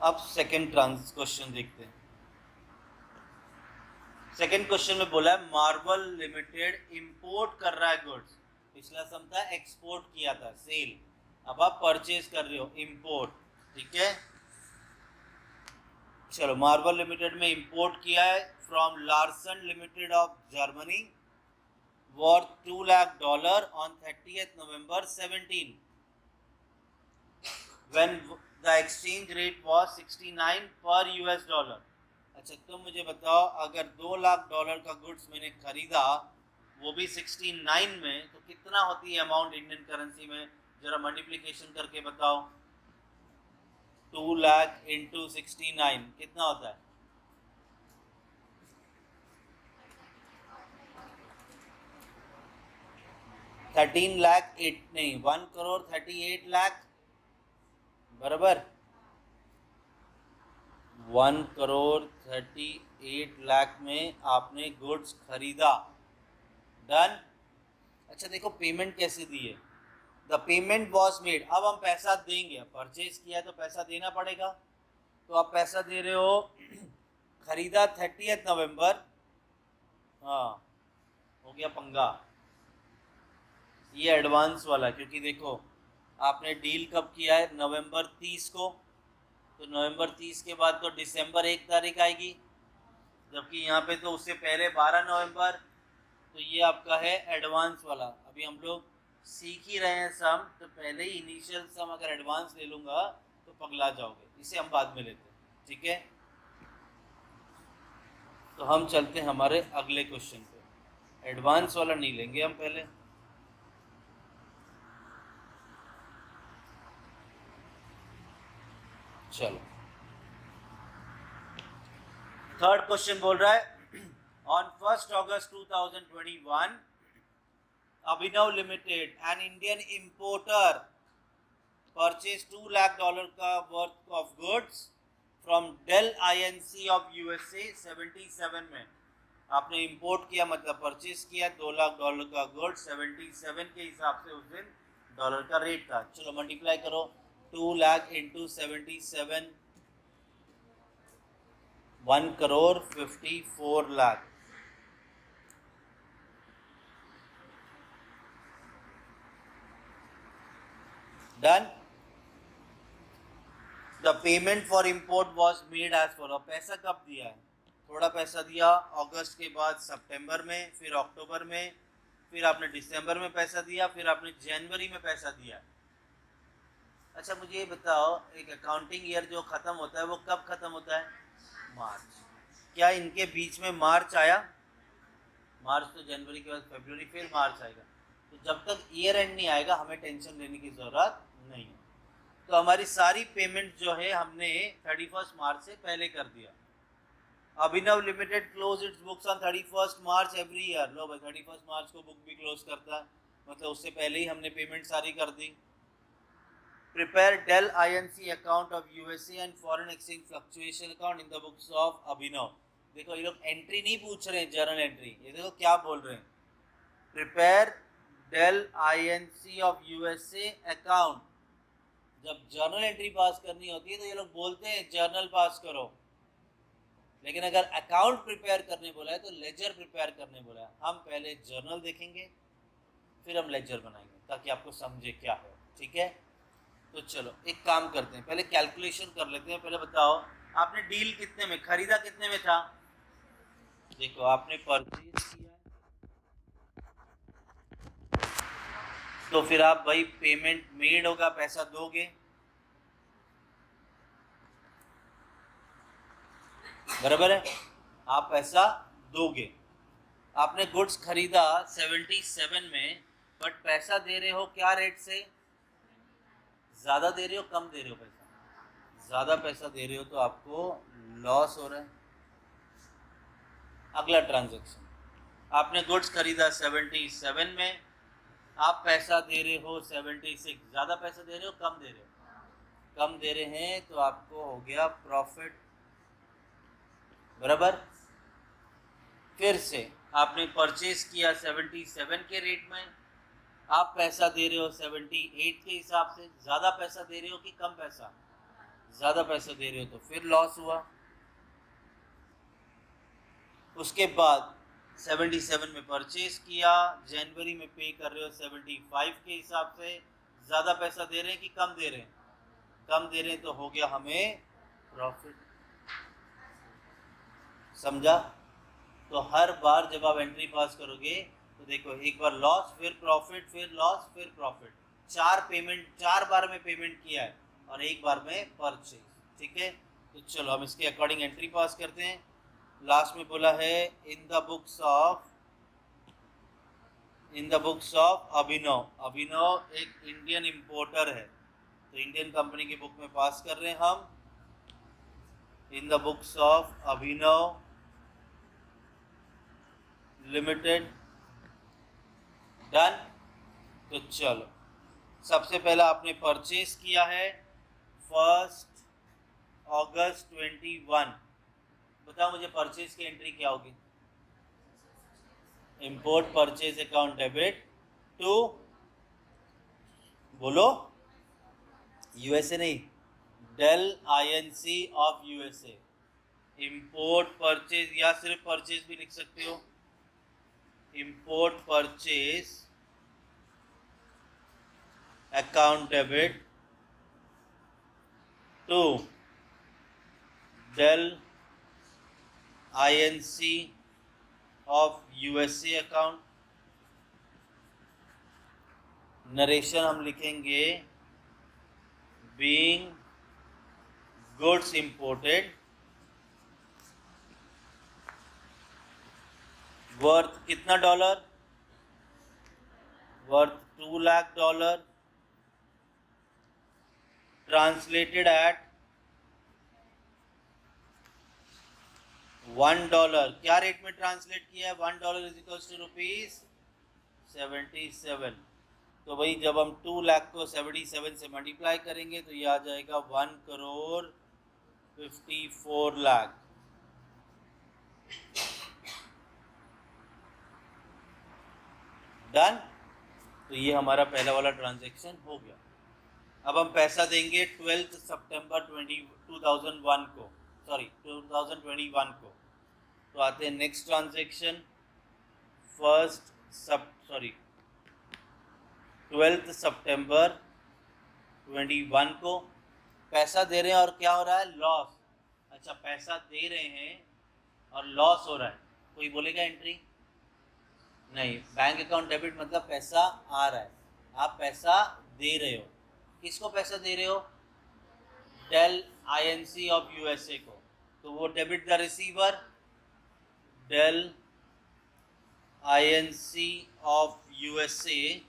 अब सेकंड क्वेश्चन देखते हैं। सेकंड क्वेश्चन में बोला है मार्बल लिमिटेड इंपोर्ट कर रहा है गुड्स। पिछला सम था एक्सपोर्ट किया था, सेल। अब आप परचेज कर रहे हो, इंपोर्ट, ठीक है। चलो मार्बल लिमिटेड में इंपोर्ट किया है from Larsen limited of Germany worth $2 lakh on 30 November 17। When the exchange rate was 69 पर यूएस डॉलर। अच्छा तुम मुझे बताओ, अगर 2 लाख डॉलर का गुड्स मैंने खरीदा वो भी 69 में, तो कितना होती है अमाउंट इंडियन करेंसी में, जरा मल्टीप्लिकेशन करके बताओ। 2 लाख इंटू 69 कितना होता है? थर्टीन लाख एट नहीं 1 करोड़ 38 लाख बराबर 1 करोड़ 38 लाख में आपने गुड्स खरीदा। डन। अच्छा देखो पेमेंट कैसे दी है, द पेमेंट वॉज मेड। अब हम पैसा देंगे, परचेज किया है तो पैसा देना पड़ेगा, तो आप पैसा दे रहे हो खरीदा 30 नवंबर, हाँ हो गया पंगा, ये एडवांस वाला, क्योंकि देखो आपने डील कब किया है, नवंबर 30 को, तो नवंबर 30 के बाद तो दिसंबर 1 तारीख आएगी, जबकि यहाँ पे तो उससे पहले 12 नवंबर, तो ये आपका है एडवांस वाला। अभी हम लोग सीख ही रहे हैं सम, तो पहले ही इनिशियल सम अगर एडवांस ले लूँगा तो पगला जाओगे, इसे हम बाद में लेते हैं, ठीक है। तो हम चलते हैं हमारे अगले क्वेश्चन पे, एडवांस वाला नहीं लेंगे हम पहले। चलो थर्ड क्वेश्चन बोल रहा है, on 1 August 2021 Abhinav Limited an Indian importer purchase $2 lakh का worth of goods from Dell Inc of USA 77 में। आपने इंपोर्ट किया मतलब परचेज किया $2 लाख का गुड्स 77 के हिसाब से उस दिन डॉलर का रेट था। चलो मल्टीप्लाई करो, 2 lakh into 77, 1 crore 54 lakh. Done. The payment for import was made as follow. पैसा कब दिया है? थोड़ा पैसा दिया अगस्त के बाद सितंबर में, फिर अक्टूबर में, फिर आपने दिसंबर में पैसा दिया, फिर आपने जनवरी में पैसा दिया। अच्छा मुझे ये बताओ, एक अकाउंटिंग ईयर जो ख़त्म होता है वो कब ख़त्म होता है? मार्च। क्या इनके बीच में मार्च आया? मार्च तो जनवरी के बाद फरवरी, फिर मार्च आएगा। तो जब तक ईयर एंड नहीं आएगा हमें टेंशन लेने की ज़रूरत नहीं है। तो हमारी सारी पेमेंट जो है हमने 31 मार्च से पहले कर दिया। Abhinav Limited close its books on 31 March every year. लो भाई 31 मार्च को बुक भी क्लोज करता है, मतलब उससे पहले ही हमने पेमेंट सारी कर दी। Prepare Dell Inc account of USA and foreign exchange fluctuation account in the books of Abhinav. देखो ये लोग एंट्री नहीं पूछ रहे हैं, जर्नल एंट्री। ये देखो क्या बोल रहे हैं, prepare Dell Inc of USA account. जब जर्नल एंट्री पास करनी होती है तो ये लोग बोलते हैं जर्नल पास करो, लेकिन अगर अकाउंट प्रिपेयर करने बोला है तो लेजर प्रिपेयर करने बोला है। हम पहले जर्नल देखेंगे फिर हम लेजर बनाएंगे ताकि आपको समझे क्या है, ठीक है। तो चलो एक काम करते हैं, पहले कैलकुलेशन कर लेते हैं। पहले बताओ आपने डील कितने में खरीदा, कितने में था? देखो आपने परचेज किया तो फिर आप भाई पेमेंट मेड होगा, पैसा दोगे, बराबर है, आप पैसा दोगे। आपने गुड्स खरीदा 77 में, बट पैसा दे रहे हो क्या रेट से? ज़्यादा दे रहे हो कम दे रहे हो? पैसा ज़्यादा पैसा दे रहे हो तो आपको लॉस हो रहा है। अगला ट्रांजैक्शन, आपने गुड्स खरीदा 77 में, आप पैसा दे रहे हो 76। ज़्यादा पैसा दे रहे हो कम दे रहे हो? कम दे रहे हैं, तो आपको हो गया प्रॉफिट, बराबर। फिर से आपने परचेज किया 77 के रेट में, आप पैसा दे रहे हो 78 के हिसाब से। ज़्यादा पैसा दे रहे हो कि कम पैसा? ज़्यादा पैसा दे रहे हो तो फिर लॉस हुआ। उसके बाद 77 में परचेज किया, जनवरी में पे कर रहे हो 75 के हिसाब से। ज़्यादा पैसा दे रहे हैं कि कम दे रहे हैं? कम दे रहे हैं, तो हो गया हमें प्रॉफिट। समझा? तो हर बार जब आप एंट्री पास करोगे तो देखो एक बार लॉस, फिर प्रॉफिट, फिर लॉस, फिर प्रॉफिट। 4 बार में पेमेंट किया है और एक बार में परचेज, ठीक है। तो चलो हम इसके अकॉर्डिंग एंट्री पास करते हैं। लास्ट में बोला है इन द बुक्स ऑफ अभिनव। अभिनव एक इंडियन इंपोर्टर है, तो इंडियन कंपनी की बुक में पास कर रहे हैं हम, इन the books of Abhinav limited. Done. तो चलो सबसे पहला आपने परचेज किया है 1 अगस्त 21। बताओ मुझे परचेज की एंट्री क्या होगी? Import purchase account debit to, बोलो, यूएसए नहीं, Dell Inc of USA. Import purchase या सिर्फ परचेज भी लिख सकते हो, import purchase account debit to Dell Inc of USA account. Narration हम लिखेंगे बीइंग गुड्स इंपोर्टेड वर्थ कितना dollar? Worth $2 lakh, translated at $1। क्या रेट में ट्रांसलेट किया है? $1 इज इक्वल टू ₹77। तो भाई जब हम 2 लाख को 77 से मल्टीप्लाई करेंगे तो ये आ जाएगा 1,54 लाख। डन। तो ये हमारा पहला वाला ट्रांजैक्शन हो गया। अब हम पैसा देंगे 12 सितंबर 2021 को, सॉरी 2021 को। तो आते हैं नेक्स्ट ट्रांजैक्शन 12 सितंबर 21 को पैसा दे रहे हैं और क्या हो रहा है? लॉस। अच्छा, पैसा दे रहे हैं और लॉस हो रहा है, कोई बोलेगा एंट्री? नहीं, बैंक अकाउंट डेबिट मतलब पैसा आ रहा है, आप पैसा दे रहे हो। किसको पैसा दे रहे हो? डेल आईएनसी ऑफ यूएसए को। तो वो debit the receiver, Dell Inc of USA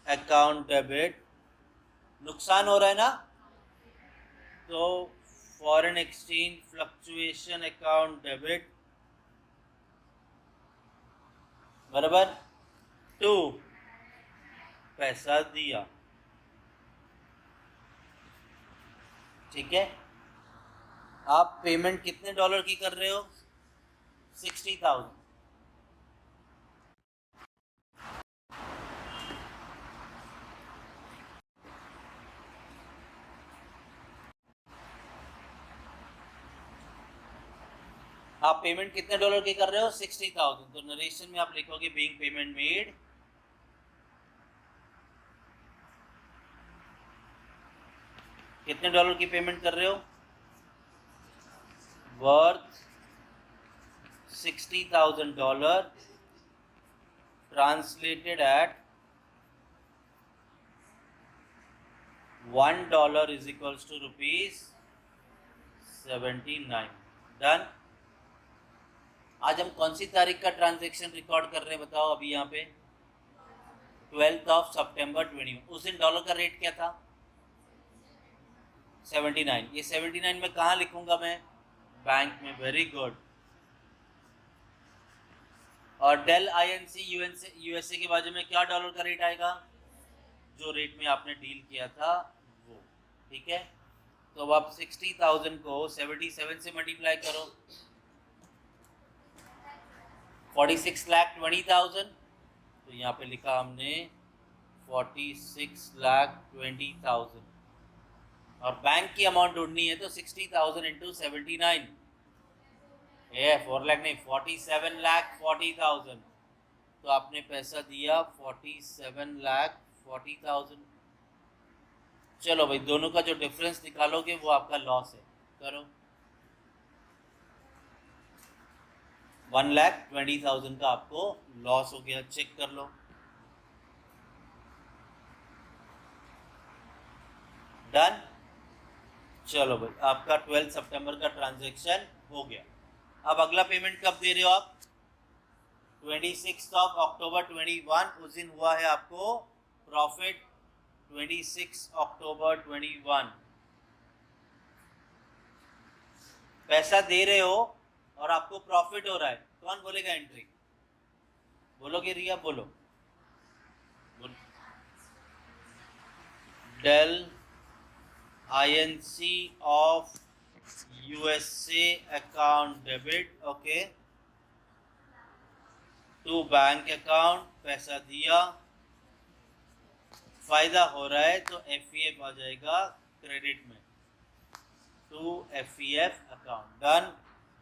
account debit. नुकसान हो रहा है ना, तो foreign exchange fluctuation account debit बराबर टू पैसा दिया, ठीक है। आप पेमेंट कितने डॉलर की कर रहे हो? 60,000। आप पेमेंट कितने डॉलर की कर रहे हो? 60,000। तो नरेशन में आप लिखोगे बीइंग पेमेंट मेड कितने डॉलर की पेमेंट कर रहे हो? Worth $60,000 translated at $1 is equals to ₹79। Done. आज हम कौन सी तारीख का ट्रांजैक्शन रिकॉर्ड कर रहे हैं बताओ? अभी यहाँ पे 12 सितंबर 21। उस दिन डॉलर का रेट क्या था? 79। ये 79 में कहाँ लिखूंगा मैं? बैंक में। Very good. और डेल आईएनसी यूएसए के बाजू में क्या डॉलर का रेट आएगा? जो रेट में आपने डील किया था वो, ठीक है। तो अब आप 60,000 को 77 से मल्टीप्लाई करो, 46,20,000। तो यहाँ पे लिखा हमने 46,20,000 और बैंक की अमाउंट ढूंढनी है तो 60,000 इंटू 79, 4 लाख नहीं, 47,40,000। तो आपने पैसा दिया 47,40,000। चलो भाई, दोनों का जो डिफरेंस निकालोगे वो आपका लॉस है। करो, 1,20,000 का आपको लॉस हो गया। चेक कर लो। डन। चलो भाई, आपका 12 सितंबर का ट्रांजैक्शन हो गया। अब अगला पेमेंट कब दे रहे हो आप? 26 अक्टूबर 21, उस दिन हुआ है आपको प्रॉफिट 26 अक्टूबर 21। पैसा दे रहे हो और आपको प्रॉफिट हो रहा है, कौन बोलेगा एंट्री? बोलोगे रिया? बोलो। Dell INC of USA account debit, okay, to bank account, पैसा दिया, फायदा हो रहा है तो FEF आ जाएगा क्रेडिट में, टू FEF अकाउंट। डन।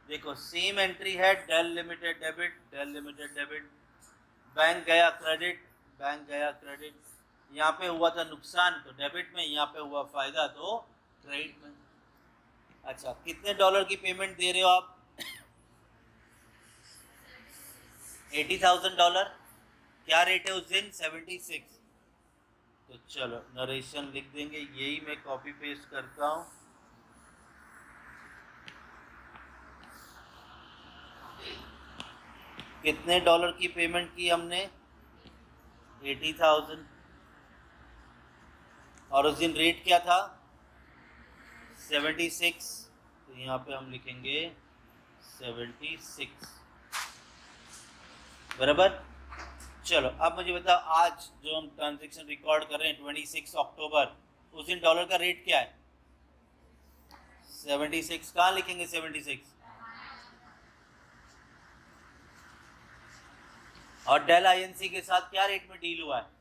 देखो सेम एंट्री है, Dell limited debit, Dell limited debit, bank गया क्रेडिट, बैंक गया क्रेडिट, यहाँ पे हुआ था नुकसान तो डेबिट में, यहाँ पे हुआ फायदा तो क्रेडिट में। अच्छा, कितने डॉलर की पेमेंट दे रहे हो आप? $80,000। क्या रेट है उस दिन? 76। तो चलो नरेशन लिख देंगे, यही मैं कॉपी पेस्ट करता हूँ। कितने डॉलर की पेमेंट की हमने? 80,000। और उस दिन रेट क्या था? 76। तो यहाँ पे हम लिखेंगे 76, बराबर। चलो अब मुझे बताओ, आज जो हम ट्रांजैक्शन रिकॉर्ड कर रहे हैं 26 अक्टूबर, उस दिन डॉलर का रेट क्या है? 76। कहाँ लिखेंगे 76? और डेल INC के साथ क्या रेट में डील हुआ है?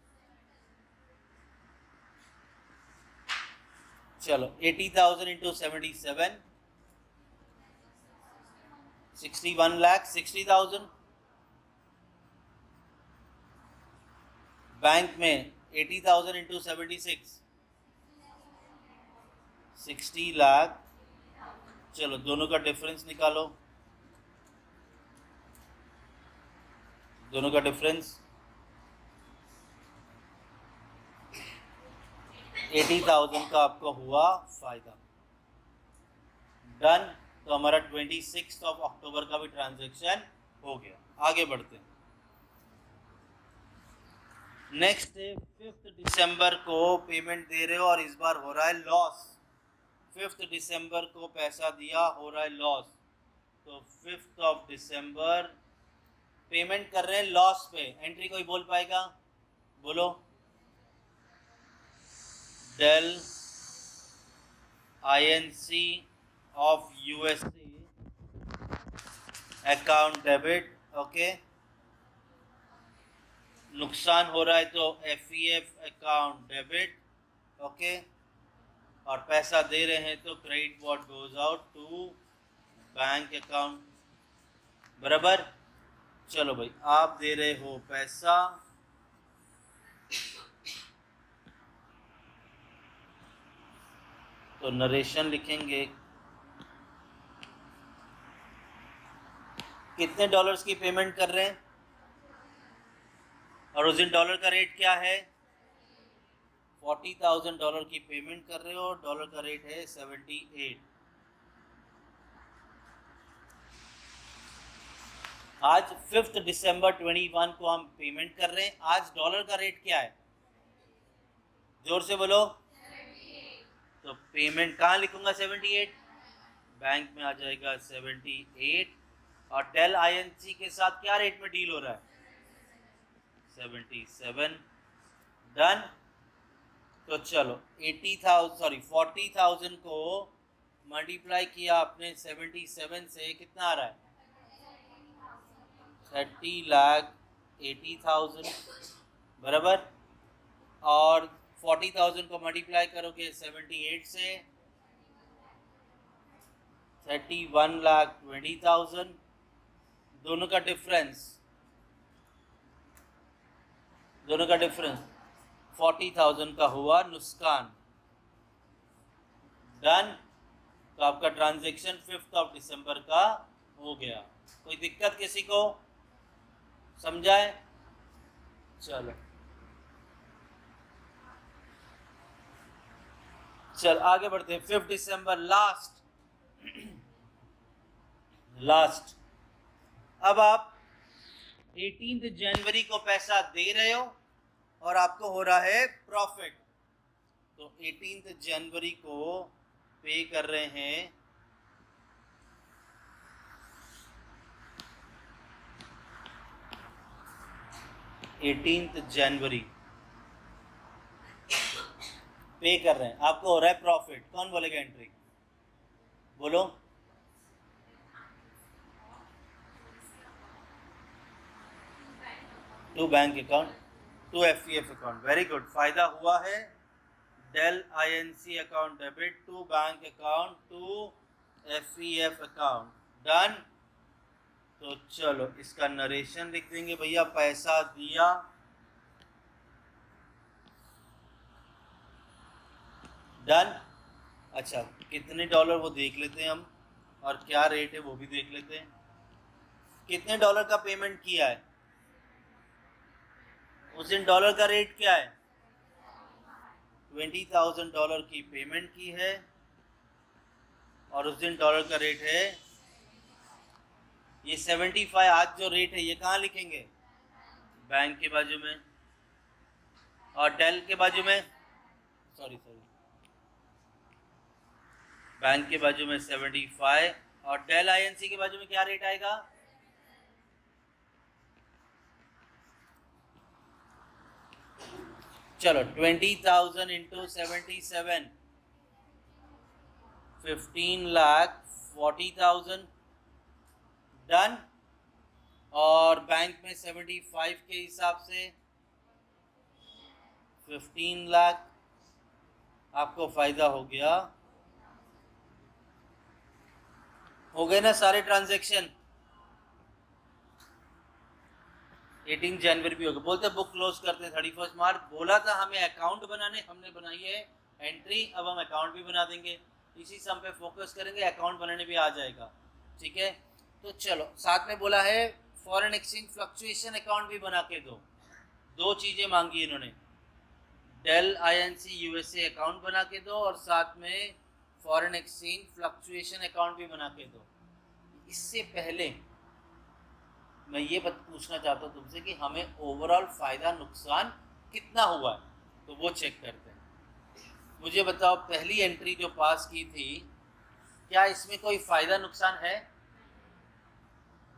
चलो 80,000 इंटू 77, 61,60,000। बैंक में 80,000 इंटू 76, 60 लाख। चलो दोनों का डिफरेंस निकालो, दोनों का डिफरेंस 80,000 का आपको हुआ फायदा। डन। तो हमारा 26 अक्टूबर का भी ट्रांजैक्शन हो गया। आगे बढ़ते हैं। नेक्स्ट है 5 दिसंबर को पेमेंट दे रहे हो और इस बार हो रहा है लॉस। 5 दिसंबर को पैसा दिया, हो रहा है लॉस, तो 5 दिसंबर पेमेंट कर रहे हैं लॉस पे। एंट्री कोई बोल पाएगा? बोलो। Dell INC of USA account debit, okay, नुकसान हो रहा है तो FEF अकाउंट डेबिट, ओके, और पैसा दे रहे हैं तो credit what goes out to bank account, बराबर। चलो भाई, आप दे रहे हो पैसा, तो नरेशन लिखेंगे कितने डॉलर्स की पेमेंट कर रहे हैं और उस दिन डॉलर का रेट क्या है? 40,000 डॉलर की पेमेंट कर रहे हो, डॉलर का रेट है 78। आज 5 दिसंबर 21 को हम पेमेंट कर रहे हैं। आज डॉलर का रेट क्या है? जोर से बोलो। 78। तो पेमेंट कहाँ लिखूंगा? 78, बैंक में आ जाएगा 78। और डेल INC के साथ क्या रेट में डील हो रहा है? 77। डन। तो चलो 40,000 को मल्टीप्लाई किया आपने 77 से, कितना आ रहा है? 30,80,000, बराबर। और 40,000 को मल्टीप्लाई करोगे 78 से, 31,20,000। दोनों का डिफरेंस 40,000 का हुआ नुकसान। डन। तो आपका ट्रांजैक्शन 5 दिसंबर का हो गया। कोई दिक्कत किसी को? समझाए? चलो चल आगे बढ़ते हैं। 5 दिसंबर लास्ट। अब आप 18 जनवरी को पैसा दे रहे हो और आपको हो रहा है प्रॉफिट, तो 18 जनवरी को पे कर रहे हैं 18 जनवरी पे कर रहे हैं, आपको हो रहा है प्रॉफिट। कौन बोलेगा एंट्री? बोलो। To bank account, to FEF account. Very good, फायदा हुआ है। Dell Inc account debit to bank account to FEF account. Done. तो चलो इसका नरेशन लिख देंगे भैया। पैसा दिया, डन। अच्छा, कितने डॉलर वो देख लेते हैं हम, और क्या रेट है वो भी देख लेते हैं। कितने डॉलर का पेमेंट किया है? उस दिन डॉलर का रेट क्या है? $20,000 की पेमेंट की है, और उस दिन डॉलर का रेट है ये 75। आज जो रेट है ये कहाँ लिखेंगे? बैंक के बाजू में। और डेल के बाजू में, सॉरी बैंक के बाजू में 75, और डेल आईएनसी के बाजू में क्या रेट आएगा? चलो 20,000 इंटू 77, 15,40,000। डन। और बैंक में 75 के हिसाब से 15 लाख आपको फायदा हो गया। हो गए ना सारे ट्रांजैक्शन? 18 जनवरी भी हो गया। बोलते बुक क्लोज करते हैं 31 मार्च। बोला था हमें अकाउंट बनाने, हमने बनाई है एंट्री। अब हम अकाउंट भी बना देंगे, इसी सम पे फोकस करेंगे, अकाउंट बनाने भी आ जाएगा। ठीक है, तो चलो साथ में बोला है फॉरेन एक्सचेंज फ्लक्चुएशन अकाउंट भी बना के दो। दो चीज़ें मांगी इन्होंने, डेल आईएनसी यूएसए अकाउंट बना के दो, और साथ में फॉरेन एक्सचेंज फ्लक्चुएशन अकाउंट भी बना के दो। इससे पहले मैं ये पूछना चाहता हूँ तुमसे कि हमें ओवरऑल फ़ायदा नुकसान कितना हुआ है, तो वो चेक करते हैं। मुझे बताओ, पहली एंट्री जो पास की थी, क्या इसमें कोई फ़ायदा नुकसान है?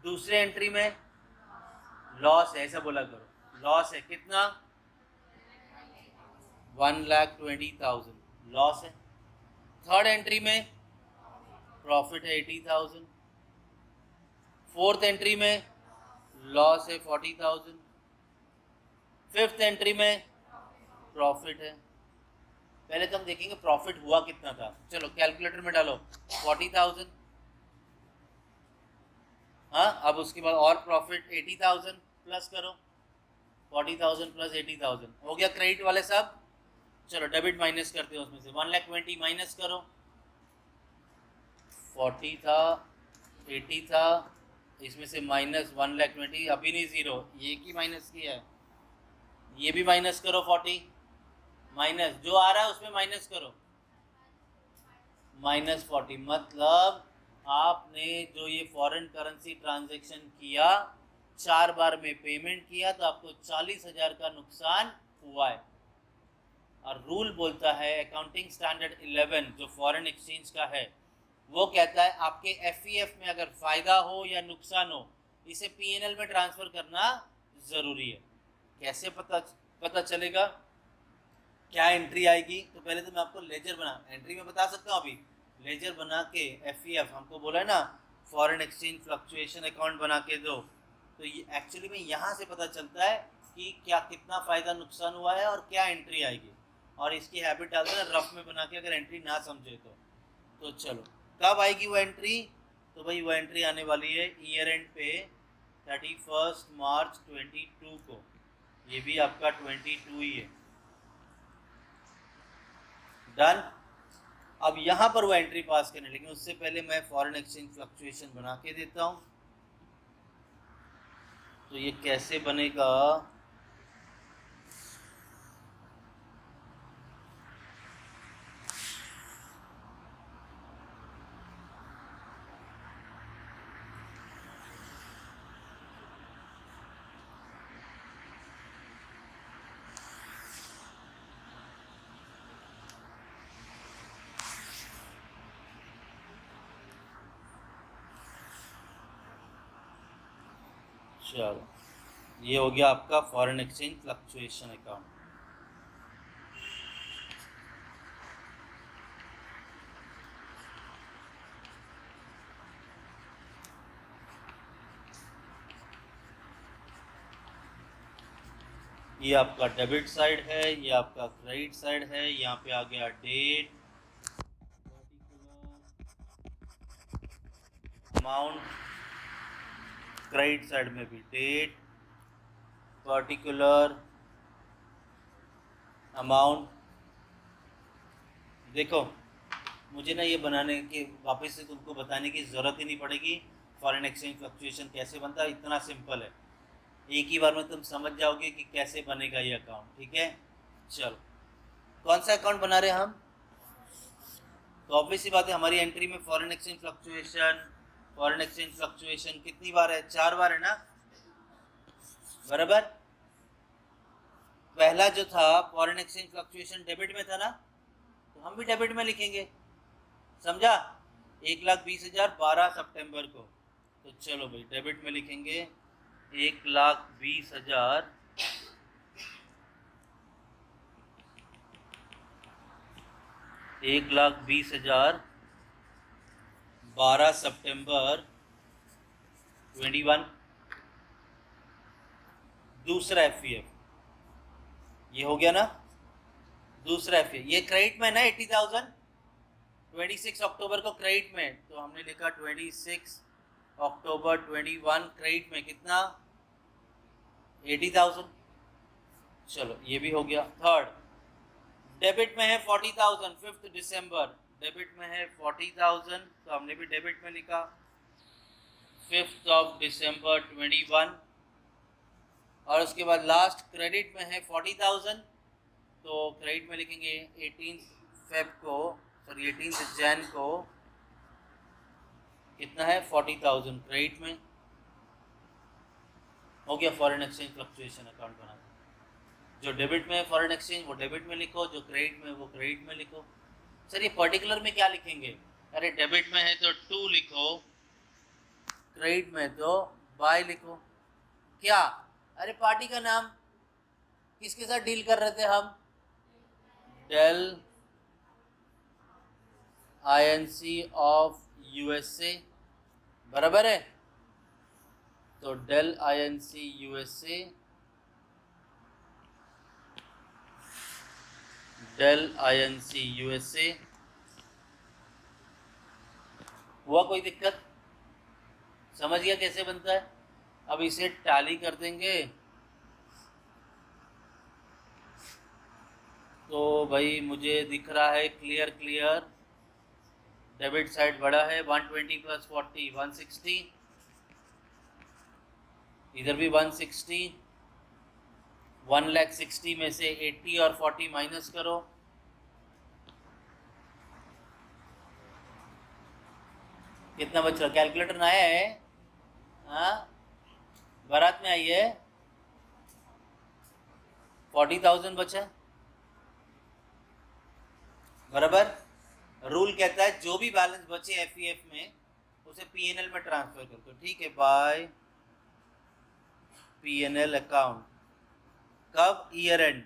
दूसरे एंट्री में लॉस है, ऐसा बोला करो। लॉस है कितना? 1,20,000 लॉस है। थर्ड एंट्री में प्रॉफिट है 80,000। फोर्थ एंट्री में लॉस है 40,000। फिफ्थ एंट्री में प्रॉफिट है। पहले तो हम देखेंगे प्रॉफिट हुआ कितना था। चलो कैलकुलेटर में डालो 40,000। हाँ, अब उसके बाद और प्रॉफिट 80,000 प्लस करो। 40,000 प्लस 80,000 हो गया क्रेडिट वाले सब। चलो डेबिट माइनस करते हैं उसमें से। 1,20,000 माइनस करो। 40 था, 80 था, इसमें से माइनस 1,20,000। अभी नहीं जीरो, ये की माइनस किया है, ये भी माइनस करो। 40 माइनस जो आ रहा है उसमें माइनस करो, -40। मतलब आपने जो ये फॉरेन करेंसी ट्रांजैक्शन किया, 4 बार में पेमेंट किया, तो आपको 40,000 का नुकसान हुआ है। और रूल बोलता है अकाउंटिंग स्टैंडर्ड 11 जो फॉरेन एक्सचेंज का है, वो कहता है आपके एफईएफ में अगर फ़ायदा हो या नुकसान हो, इसे पीएनएल में ट्रांसफ़र करना ज़रूरी है। कैसे पता चलेगा क्या एंट्री आएगी? तो पहले तो मैं आपको लेजर बना, एंट्री में बता सकता हूँ अभी, लेजर बना के एफईएफ हमको बोला है ना फॉरेन एक्सचेंज फ्लक्चुएशन अकाउंट बना के दो, तो ये एक्चुअली में यहाँ से पता चलता है कि क्या कितना फ़ायदा नुकसान हुआ है और क्या एंट्री आएगी। और इसकी हैबिट डाल देना रफ में बना के, अगर एंट्री ना समझे तो चलो कब आएगी वो एंट्री? तो भाई वो एंट्री आने वाली है ईयर एंड पे 31 मार्च 22 को। ये भी आपका 22 ही है। डन। अब यहाँ पर वो एंट्री पास करने, लेकिन उससे पहले मैं फॉरेन एक्सचेंज फ्लक्चुएशन बना के देता हूँ। तो ये कैसे बनेगा? चलो, ये हो गया आपका फॉरेन एक्सचेंज फ्लक्चुएशन अकाउंट। ये आपका डेबिट साइड है, ये आपका क्रेडिट साइड है। यहाँ पे आ गया डेट, अमाउंट, क्रेडिट साइड में भी डेट, पर्टिकुलर, अमाउंट। देखो, मुझे ना ये बनाने की वापस से तुमको बताने की ज़रूरत ही नहीं पड़ेगी। फॉरेन एक्सचेंज फ्लक्चुएशन कैसे बनता है, इतना सिंपल है। एक ही बार में तुम समझ जाओगे कि कैसे बनेगा ये अकाउंट। ठीक है, चलो कौन सा अकाउंट बना रहे हैं हम? तो ऑब्वियस सी बात है, हमारी एंट्री में फॉरेन एक्सचेंज फ्लक्चुएशन कितनी बार है? 4 बार है ना, बराबर। पहला जो था फॉरेन एक्सचेंज फ्लक्चुएशन डेबिट में था ना, तो हम भी डेबिट में लिखेंगे, समझा? 1,20,000 12 सितंबर को। तो चलो भाई डेबिट में लिखेंगे 1,20,000 1,20,000 12 सितंबर 21। दूसरा एफईएफ ये हो गया ना, दूसरा एफईएफ ये क्रेडिट में ना 80,000 26 अक्टूबर को क्रेडिट में, तो हमने लिखा 26 अक्टूबर 21 क्रेडिट में कितना? 80,000। चलो ये भी हो गया। थर्ड डेबिट में है 40,000 5 दिसंबर, डेबिट में है 40,000, तो हमने भी डेबिट में लिखा 5 दिसंबर 21। और उसके बाद लास्ट क्रेडिट में है 40,000, तो क्रेडिट में लिखेंगे 18 जैन को कितना है? 40,000 क्रेडिट में। हो गया फॉरेन एक्सचेंज फ्लक्चुएशन अकाउंट बना। जो डेबिट में है फॉरेन एक्सचेंज वो डेबिट में लिखो, जो क्रेडिट में वो क्रेडिट में लिखो। सर ये पर्टिकुलर में क्या लिखेंगे? अरे डेबिट में है तो 2 लिखो, क्रेडिट में तो बाय लिखो। क्या? अरे पार्टी का नाम, किसके साथ डील कर रहे थे हम? डेल आईएनसी ऑफ यूएसए, बराबर है। तो Dell Inc USA, Dell Inc USA. हुआ कोई दिक्कत? समझ गया कैसे बनता है? अब इसे टैली कर देंगे तो भाई मुझे दिख रहा है क्लियर। डेबिट साइड बड़ा है 120 + 40 160, इधर भी 160। 1,60,000 में से 80 और 40 माइनस करो, कितना बच रहा? कैलकुलेटर ना आया है? हाँ, बारात में आई है। 40,000 बचा, बराबर। रूल कहता है जो भी बैलेंस बचे एफईएफ में उसे पीएनएल में ट्रांसफर कर दो। ठीक है, बाय पीएनएल अकाउंट। कब? ईयर एंड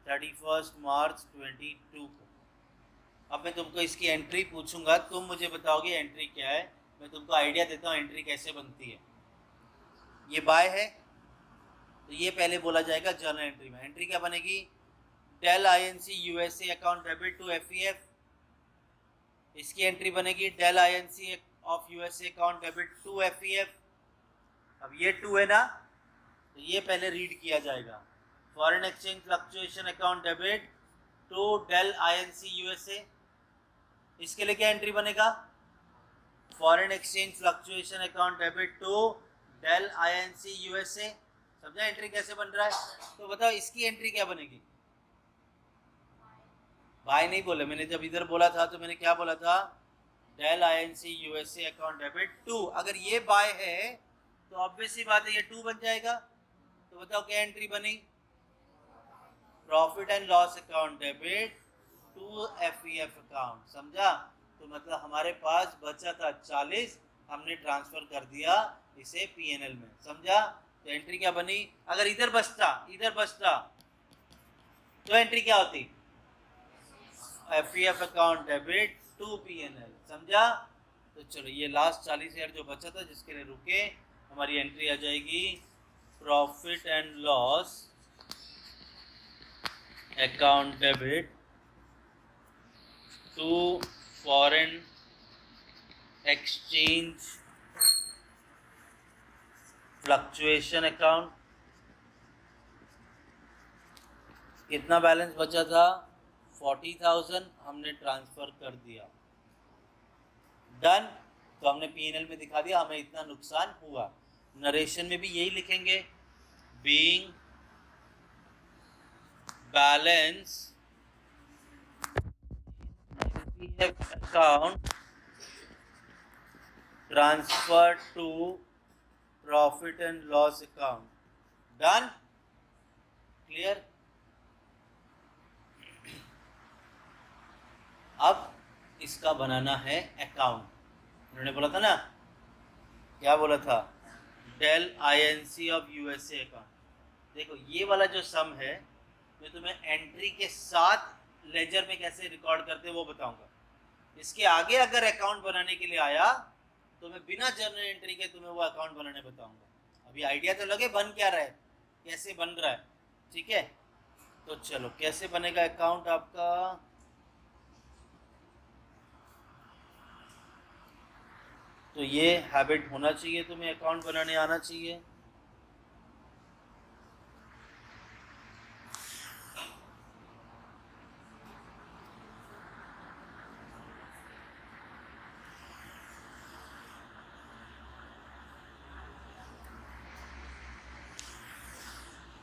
31 मार्च 22 को। अब मैं तुमको इसकी एंट्री पूछूंगा, तुम मुझे बताओगे एंट्री क्या है। मैं तुमको आइडिया देता हूँ एंट्री कैसे बनती है। ये बाय है तो ये पहले बोला जाएगा जर्नल एंट्री में। एंट्री क्या बनेगी? Dell Inc USA account debit to FEF. इसकी एंट्री बनेगी Dell Inc of USA account debit to FEF. अब ये 2 है ना, तो ये पहले रीड किया जाएगा। Foreign exchange fluctuation account debit to Dell Inc USA. इसके लिए क्या एंट्री बनेगा? Foreign exchange fluctuation account debit to Dell Inc USA. समझा एंट्री कैसे बन रहा है? तो बताओ इसकी एंट्री क्या बनेगी? बाय नहीं बोले मैंने, जब इधर बोला था तो मैंने क्या बोला था? Dell Inc USA account debit to. अगर ये बाय है तो ऑब्वियस सी बात है ये 2 बन जाएगा। तो बताओ क्या एंट्री बनी? Profit and loss account debit to FEF account. समझा? तो मतलब हमारे पास बचा था 40, हमने ट्रांसफर कर दिया इसे पीएनएल में। समझा? तो एंट्री क्या बनी, अगर इधर बचता तो एंट्री क्या होती, F account debit to PNL, समझा। तो चलो ये लास्ट 40,000 जो बचा था जिसके लिए रुके, हमारी एंट्री आ जाएगी profit and loss account debit to foreign exchange fluctuation account. कितना बैलेंस बचा था, 40,000, हमने ट्रांसफर कर दिया, डन। तो हमने पीएनएल में दिखा दिया हमें इतना नुकसान हुआ। नरेशन में भी यही लिखेंगे, being balance account transfer to profit and loss account, done, clear. अब इसका बनाना है अकाउंट। उन्होंने बोला था ना, क्या बोला था, Dell INC of USA account. देखो ये वाला जो सम है मैं तुम्हें एंट्री के साथ लेजर में कैसे रिकॉर्ड करते हैं वो बताऊंगा। इसके आगे अगर अकाउंट बनाने के लिए आया तो मैं बिना जर्नल एंट्री के तुम्हें वो अकाउंट बनाने बताऊंगा। अभी आइडिया तो लगे बन क्या रहा है, कैसे बन रहा है, ठीक है। तो चलो कैसे बनेगा अकाउंट आपका, तो ये हैबिट होना चाहिए, तुम्हें अकाउंट बनाने आना चाहिए।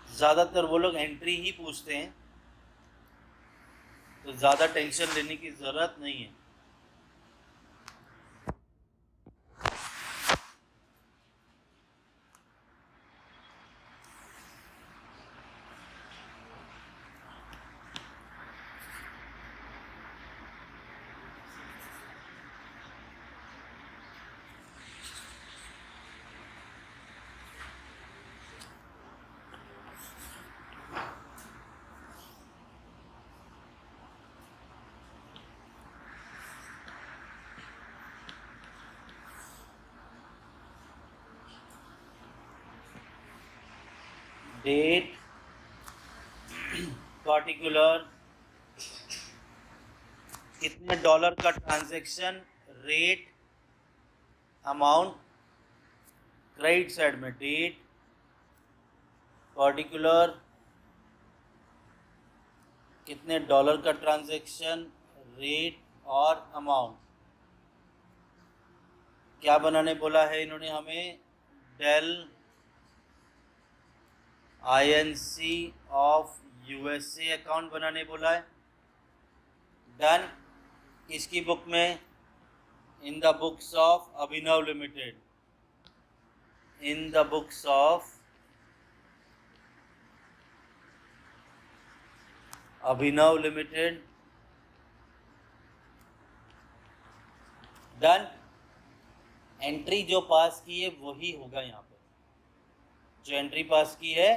ज़्यादातर वो लोग एंट्री ही पूछते हैं, तो ज़्यादा टेंशन लेने की ज़रूरत नहीं है। डेट, पर्टिकुलर, कितने डॉलर का transaction, rate, amount, credit side में डेट, पर्टिकुलर, कितने डॉलर का ट्रांजैक्शन, रेट और अमाउंट। क्या बनाने बोला है इन्होंने हमें, Dell INC of USA account बनाने बोला है, डन। किसकी बुक में, in the books of Abhinav limited, in the books of Abhinav limited, done. Entry जो पास की है वही होगा, यहाँ पे जो एंट्री पास की है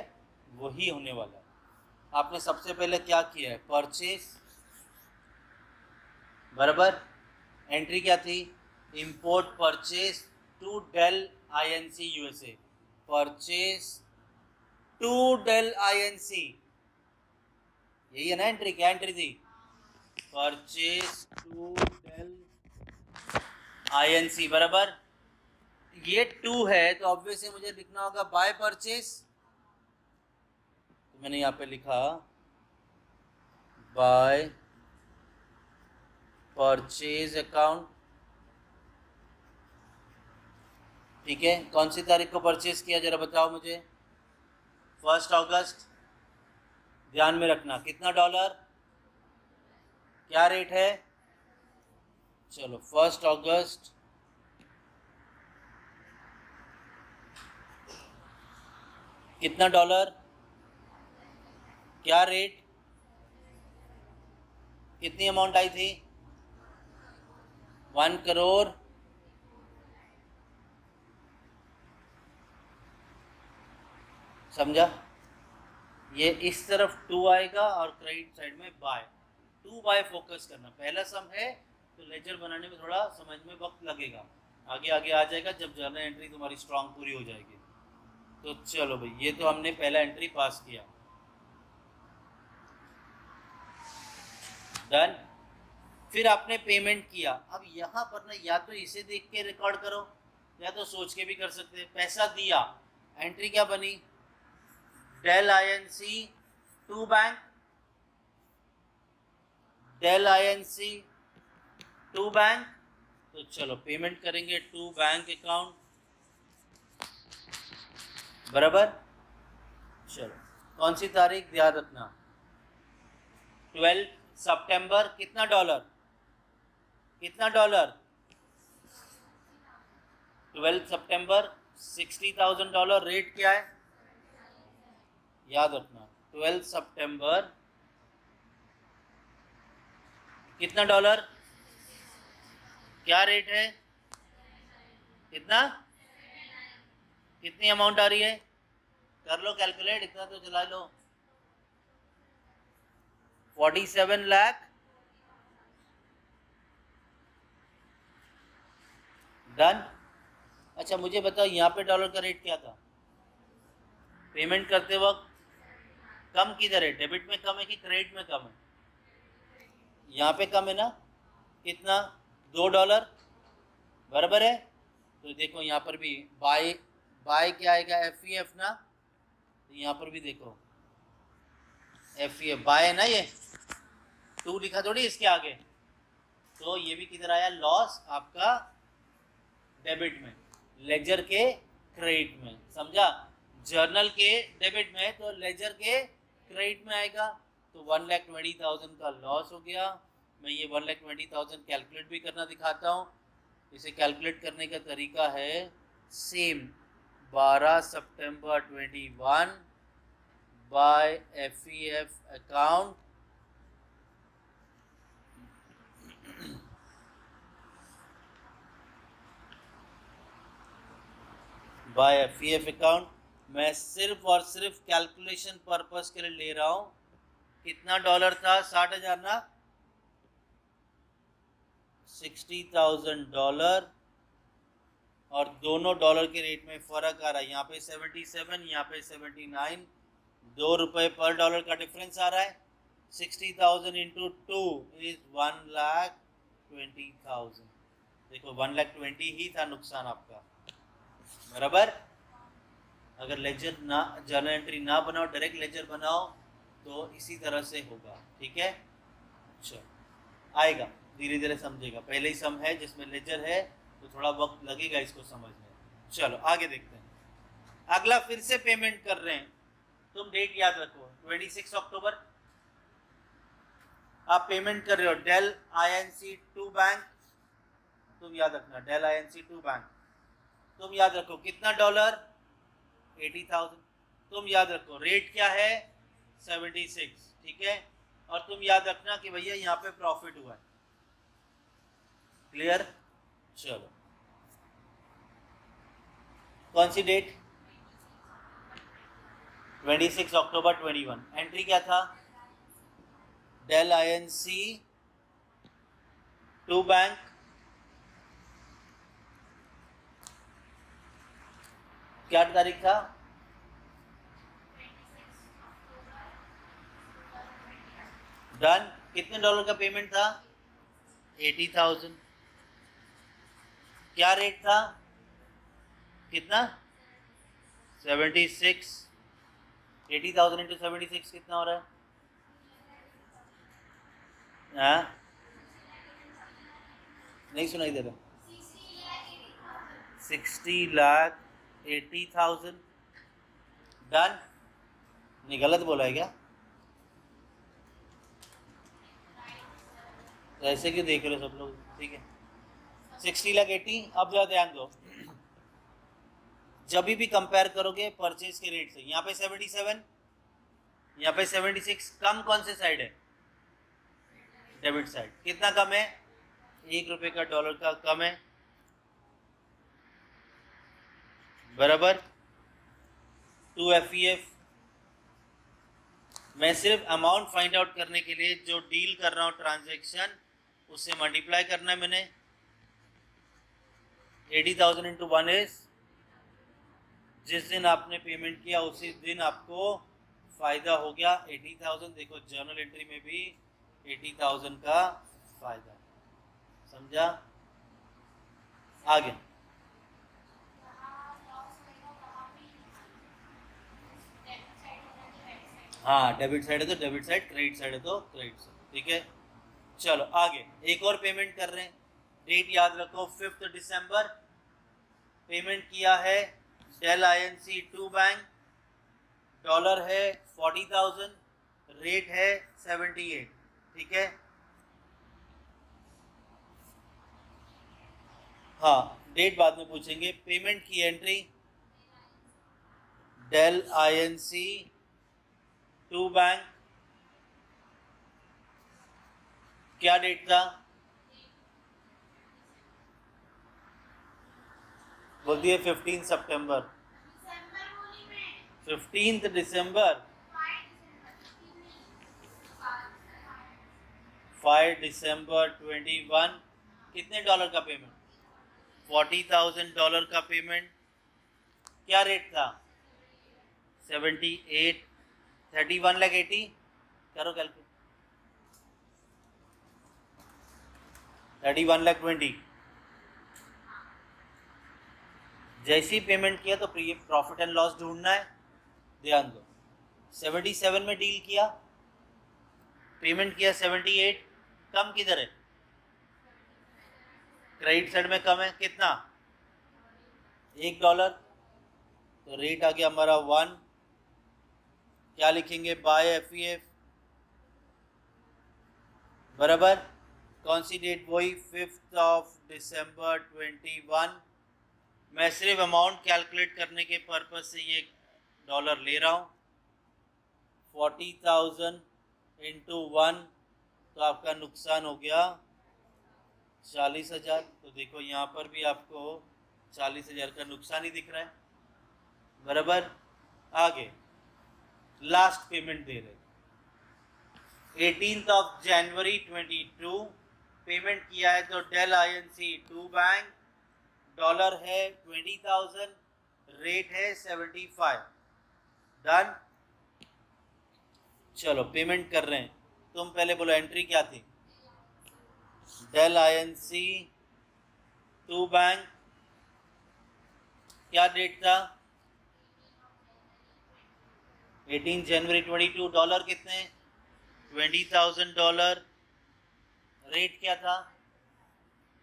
वही होने वाला है। आपने सबसे पहले क्या किया है, परचेज, बराबर, एंट्री क्या थी, import purchase to Dell INC USA, purchase to Dell INC, यही है ना एंट्री, क्या एंट्री थी, परचेज टू डेल INC, बराबर। ये टू है तो ऑब्वियसली मुझे लिखना होगा बाय परचेज, तो मैंने यहाँ पे लिखा बाय परचेज अकाउंट, ठीक है। कौन सी तारीख को परचेज किया जरा बताओ मुझे, 1 अगस्त, ध्यान में रखना, कितना डॉलर, क्या रेट है, चलो 1 अगस्त, कितना डॉलर, क्या रेट, कितनी अमाउंट आई थी, 1 करोड़, समझा? ये इस तरफ 2 आएगा और क्रेडिट साइड में बाय, 2 बाय फोकस करना। पहला सम है तो लेजर बनाने में थोड़ा समझ में वक्त लगेगा, आगे आगे आ जाएगा जब जर्नल एंट्री तुम्हारी स्ट्रांग पूरी हो जाएगी। तो चलो भाई, ये तो हमने पहला एंट्री पास किया, डन। फिर आपने पेमेंट किया। अब यहाँ पर ना या तो इसे देख के रिकॉर्ड करो या तो सोच के भी कर सकते हैं। पैसा दिया, एंट्री क्या बनी, Dell INC to bank, Dell INC to bank. तो चलो पेमेंट करेंगे टू बैंक अकाउंट, बराबर। चलो कौन सी तारीख ध्यान रखना, 12 सितंबर। कितना डॉलर, कितना डॉलर, 12 सितंबर 60,000 डॉलर। रेट क्या है याद रखना, 12 सितंबर कितना डॉलर, क्या रेट है, कितना, कितनी अमाउंट आ रही है, कर लो कैलकुलेट, इतना तो चला लो, 47 लाख, डन। अच्छा मुझे बताओ यहाँ पे डॉलर का रेट क्या था, पेमेंट करते वक्त कम किधर है, डेबिट में कम है कि क्रेडिट में कम है, यहाँ पे कम है ना, कितना, $2, बराबर है। तो देखो यहाँ पर भी बाय, बाय क्या आएगा, FEF ना, तो यहाँ पर भी देखो FEF बाय है ना, ये 2 लिखा थोड़ी इसके आगे, तो ये भी किधर आया, लॉस आपका डेबिट में, लेजर के क्रेडिट में, समझा, जर्नल के डेबिट में तो लेजर के क्रेडिट में आएगा। तो 1,20,000 का लॉस हो गया। मैं ये 1,20,000 कैलकुलेट भी करना दिखाता हूँ। इसे कैलकुलेट करने का तरीका है सेम, 12 सितंबर 21 by FEF account, by FEF account. मैं सिर्फ और सिर्फ कैलकुलेशन पर्पस के लिए ले रहा हूँ। कितना डॉलर था, 60,000 ना, 60,000 डॉलर, और दोनों डॉलर के रेट में फ़र्क आ रहा है, यहाँ पे 77, यहाँ पे 79, ₹2 पर डॉलर का डिफरेंस आ रहा है। 60,000 इंटू 2 इज 1,20,000। देखो 1,20,000 ही था नुकसान आपका, बराबर। अगर लेजर ना, जर्नल एंट्री ना बनाओ, डायरेक्ट लेजर बनाओ तो इसी तरह से होगा, ठीक है। चलो आएगा, धीरे धीरे समझेगा, पहले ही सम है जिसमें लेजर है तो थोड़ा वक्त लगेगा इसको समझने। चलो आगे देखते हैं। अगला फिर से पेमेंट कर रहे हैं, तुम डेट याद रखो 26 अक्टूबर आप पेमेंट कर रहे हो, डेल INC टू बैंक, तुम याद रखना डेल INC टू बैंक, तुम याद रखो कितना डॉलर, 80,000, तुम याद रखो रेट क्या है, 76, ठीक है। और तुम याद रखना कि भैया यहाँ पे प्रॉफिट हुआ है, क्लियर। चलो कौन सी डेट, 26 अक्टूबर 21, एंट्री क्या था, डेल INC टू बैंक, क्या तारीख था, डन। कितने डॉलर का पेमेंट था, 80,000, क्या रेट था, कितना, 76, 80,000 इंटू 76 कितना हो रहा है, हाँ नहीं सुनाई दे रहा, 60,80,000, डन। नहीं गलत बोला है क्या, ऐसे क्यों देख रहे हो सब लोग, ठीक है 60,80,000। अब जरा ध्यान दो, जब भी कंपेयर करोगे परचेज के रेट से, यहाँ पे 77, यहाँ पे 76, कम कौन से साइड है, डेबिट साइड। कितना कम है, ₹1 का डॉलर का कम है, बराबर। 2 FEF मैं सिर्फ अमाउंट फाइंड आउट करने के लिए जो डील कर रहा हूँ ट्रांजैक्शन उससे मल्टीप्लाई करना है मैंने। 80,000 इंटू 1 इज, जिस दिन आपने पेमेंट किया उसी दिन आपको फ़ायदा हो गया 80,000। देखो जर्नल एंट्री में भी 80,000 का फ़ायदा, समझा? आगे हाँ, डेबिट साइड है तो डेबिट साइड, क्रेडिट साइड है तो क्रेडिट साइड, ठीक है। चलो आगे एक और पेमेंट कर रहे हैं। डेट याद रखो 5 दिसंबर। पेमेंट किया है Dell INC to bank, dollar है 40,000, रेट है 78, ठीक है। हाँ, डेट बाद में पूछेंगे। पेमेंट की entry Dell INC to bank, क्या डेट था? बोल दिए 15 सितंबर, 15 दिसंबर, 5 दिसंबर 21। कितने डॉलर का पेमेंट? 40,000 डॉलर का पेमेंट। क्या रेट था? 78, 31 लाख 80, करो कैलकुलेट, 31 लाख 20। जैसी पेमेंट किया तो प्रॉफिट एंड लॉस ढूंढना है, ध्यान दो। 77 में डील किया, पेमेंट किया 78, कम किधर है? क्रेडिट साइड में कम है, कितना? $1। तो रेट आ गया हमारा 1। क्या लिखेंगे? बाय FEF बराबर कौन सी डेट? वही 5 दिसंबर 21। मैं सिर्फ अमाउंट कैलकुलेट करने के पर्पज से ये डॉलर ले रहा हूँ। 40,000 इंटू 1, तो आपका नुकसान हो गया 40,000। तो देखो यहाँ पर भी आपको 40,000 का नुकसान ही दिख रहा है, बराबर। आगे लास्ट पेमेंट दे रहे 18 जनवरी 22। पेमेंट किया है तो Dell INC to bank, dollar है 20,000, रेट है 75, डन। चलो पेमेंट कर रहे हैं। तुम पहले बोलो एंट्री क्या थी? डेल INC टू बैंक, क्या डेट था? 18 जनवरी 22। डॉलर कितने? 20,000 डॉलर, रेट क्या था?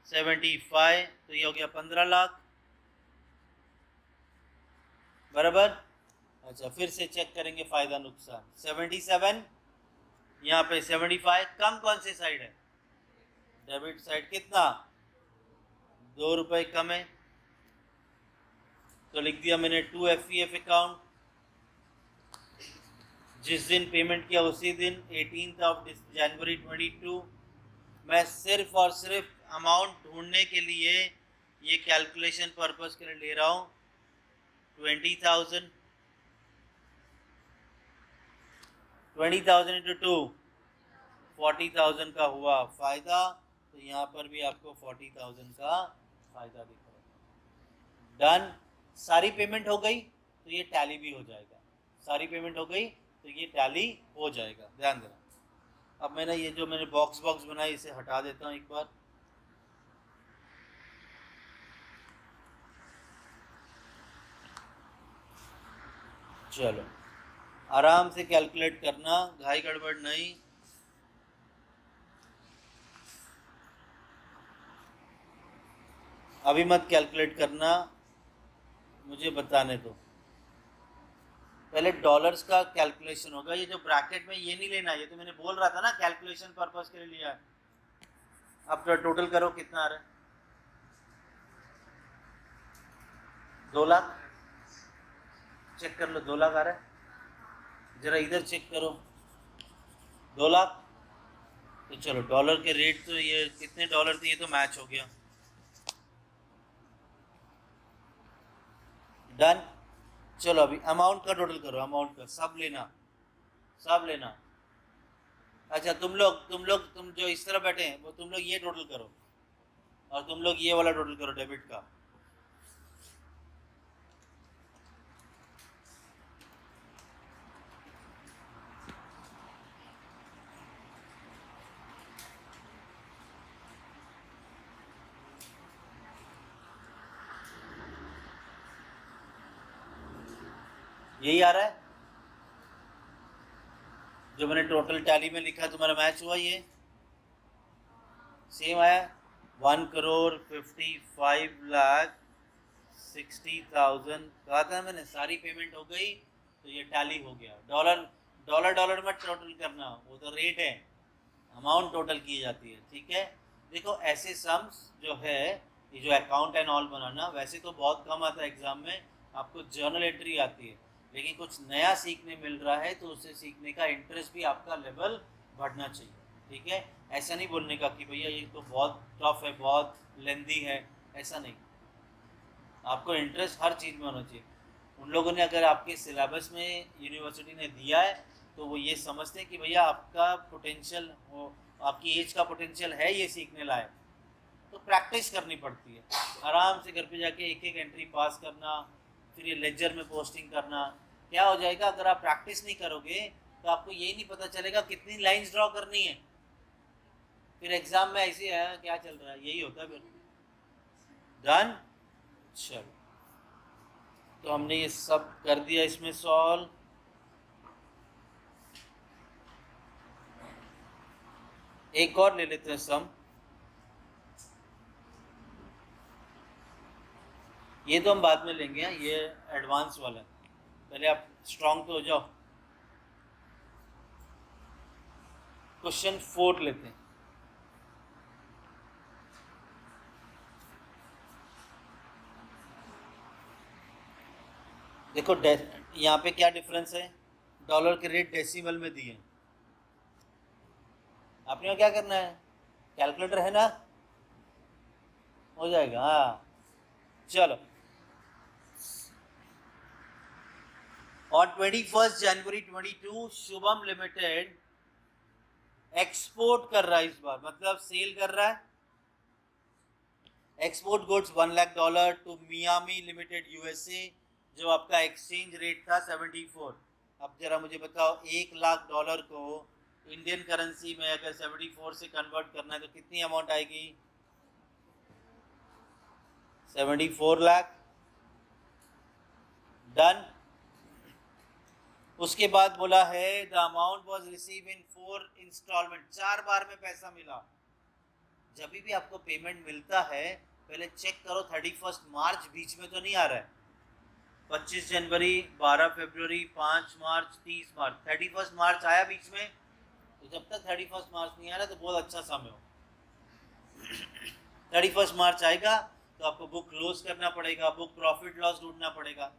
75, तो ये हो गया 15 लाख, बराबर। अच्छा फिर से चेक करेंगे फायदा नुकसान। 77, यहाँ पे 75, कम कौन से साइड है? Debit side. कितना? ₹2 कम है, तो लिख दिया मैंने 2 FEF अकाउंट। जिस दिन पेमेंट किया उसी दिन 18 जनवरी 22। मैं सिर्फ और सिर्फ अमाउंट ढूंढने के लिए ये कैलकुलेशन पर्पस के लिए ले रहा हूँ। 20,000 इंटू 2, 40,000 का हुआ फायदा। तो यहाँ पर भी आपको 40,000 का फायदा दिख रहा है, डन। सारी पेमेंट हो गई तो ये टैली भी हो जाएगा, सारी पेमेंट हो गई तो ये टैली हो जाएगा, ध्यान देना। अब मैंने ये जो मैंने बॉक्स बनाई इसे हटा देता हूँ एक बार। चलो आराम से कैलकुलेट करना, घाई गड़बड़ नहीं। अभी मत कैलकुलेट करना, मुझे बताने दो। पहले डॉलर्स का कैलकुलेशन होगा। ये जो ब्रैकेट में ये नहीं लेना, ये तो मैंने बोल रहा था ना कैलकुलेशन पर्पस के लिए लिया है। अब तो टोटल करो कितना आ रहा है? 2 लाख। चेक कर लो 2 लाख आ रहा है, जरा इधर चेक करो 2 लाख। तो चलो डॉलर के रेट तो ये कितने डॉलर थे, ये तो मैच हो गया, डन। चलो अभी अमाउंट का टोटल करो, अमाउंट का सब लेना, सब लेना। अच्छा तुम जो इस तरह बैठे हैं वो तुम लोग ये टोटल करो और तुम लोग ये वाला टोटल करो डेबिट का। यही आ रहा है जो मैंने टोटल टैली में लिखा, तुम्हारा मैच हुआ, ये सेम आया। 1,55,60,000 कहा था मैंने, सारी पेमेंट हो गई तो ये टैली हो गया। डॉलर डॉलर डॉलर में टोटल करना, वो तो रेट है, अमाउंट टोटल की जाती है, ठीक है। देखो ऐसे सम्स जो है, ये जो अकाउंट एंड ऑल बनाना वैसे तो बहुत कम आता है एग्जाम में, आपको जर्नल एंट्री आती है, लेकिन कुछ नया सीखने मिल रहा है तो उससे सीखने का इंटरेस्ट भी आपका लेवल बढ़ना चाहिए, ठीक है। ऐसा नहीं बोलने का कि भैया ये तो बहुत टफ है, बहुत लेंदी है, ऐसा नहीं। आपको इंटरेस्ट हर चीज़ में होना चाहिए। उन लोगों ने अगर आपके सिलेबस में यूनिवर्सिटी ने दिया है तो वो ये समझते हैं कि भैया आपका पोटेंशियल, वो आपकी एज का पोटेंशियल है ये सीखने लायक, तो प्रैक्टिस करनी पड़ती है। आराम से घर पे जाके एक एक एंट्री पास करना, फिर ये लेजर में पोस्टिंग करना। क्या हो जाएगा अगर आप प्रैक्टिस नहीं करोगे तो आपको यही नहीं पता चलेगा कितनी लाइंस ड्रॉ करनी है, फिर एग्जाम में ऐसे है क्या चल रहा है, यही होता है फिर। डन, चलो तो हमने ये सब कर दिया इसमें सॉल्व। एक और ले लेते हैं सम, ये तो हम बाद में लेंगे, ये एडवांस वाला है, पहले आप स्ट्रांग तो हो जाओ। क्वेश्चन 4 लेते हैं। देखो यहाँ पे क्या डिफरेंस है, डॉलर के रेट डेसिमल में दिए, आपने क्या करना है, कैलकुलेटर है ना, हो जाएगा। हाँ चलो, on 21 January 22 Shubham limited export कर रहा है, इस बार मतलब सेल कर रहा है, export goods $1,00,000 to Miami limited USA, जो आपका एक्सचेंज रेट था 74। अब जरा मुझे बताओ $1,00,000 को इंडियन करेंसी में अगर 74 से कन्वर्ट करना है तो कितनी अमाउंट आएगी, 74 लाख। डन। उसके बाद बोला है the amount was receive in 4 installment, 4 बार में पैसा मिला। जब भी आपको पेमेंट मिलता है पहले चेक करो 31 मार्च बीच में तो नहीं आ रहा है, 25 जनवरी, 12 फरवरी, 5 मार्च, 30 मार्च, 31 मार्च आया बीच में, तो जब तक 31 मार्च नहीं आ रहा तो बहुत अच्छा समय हो। 31 मार्च आएगा तो आपको बुक क्लोज करना पड़ेगा, बुक प्रॉफिट लॉस ढूंढना पड़ेगा।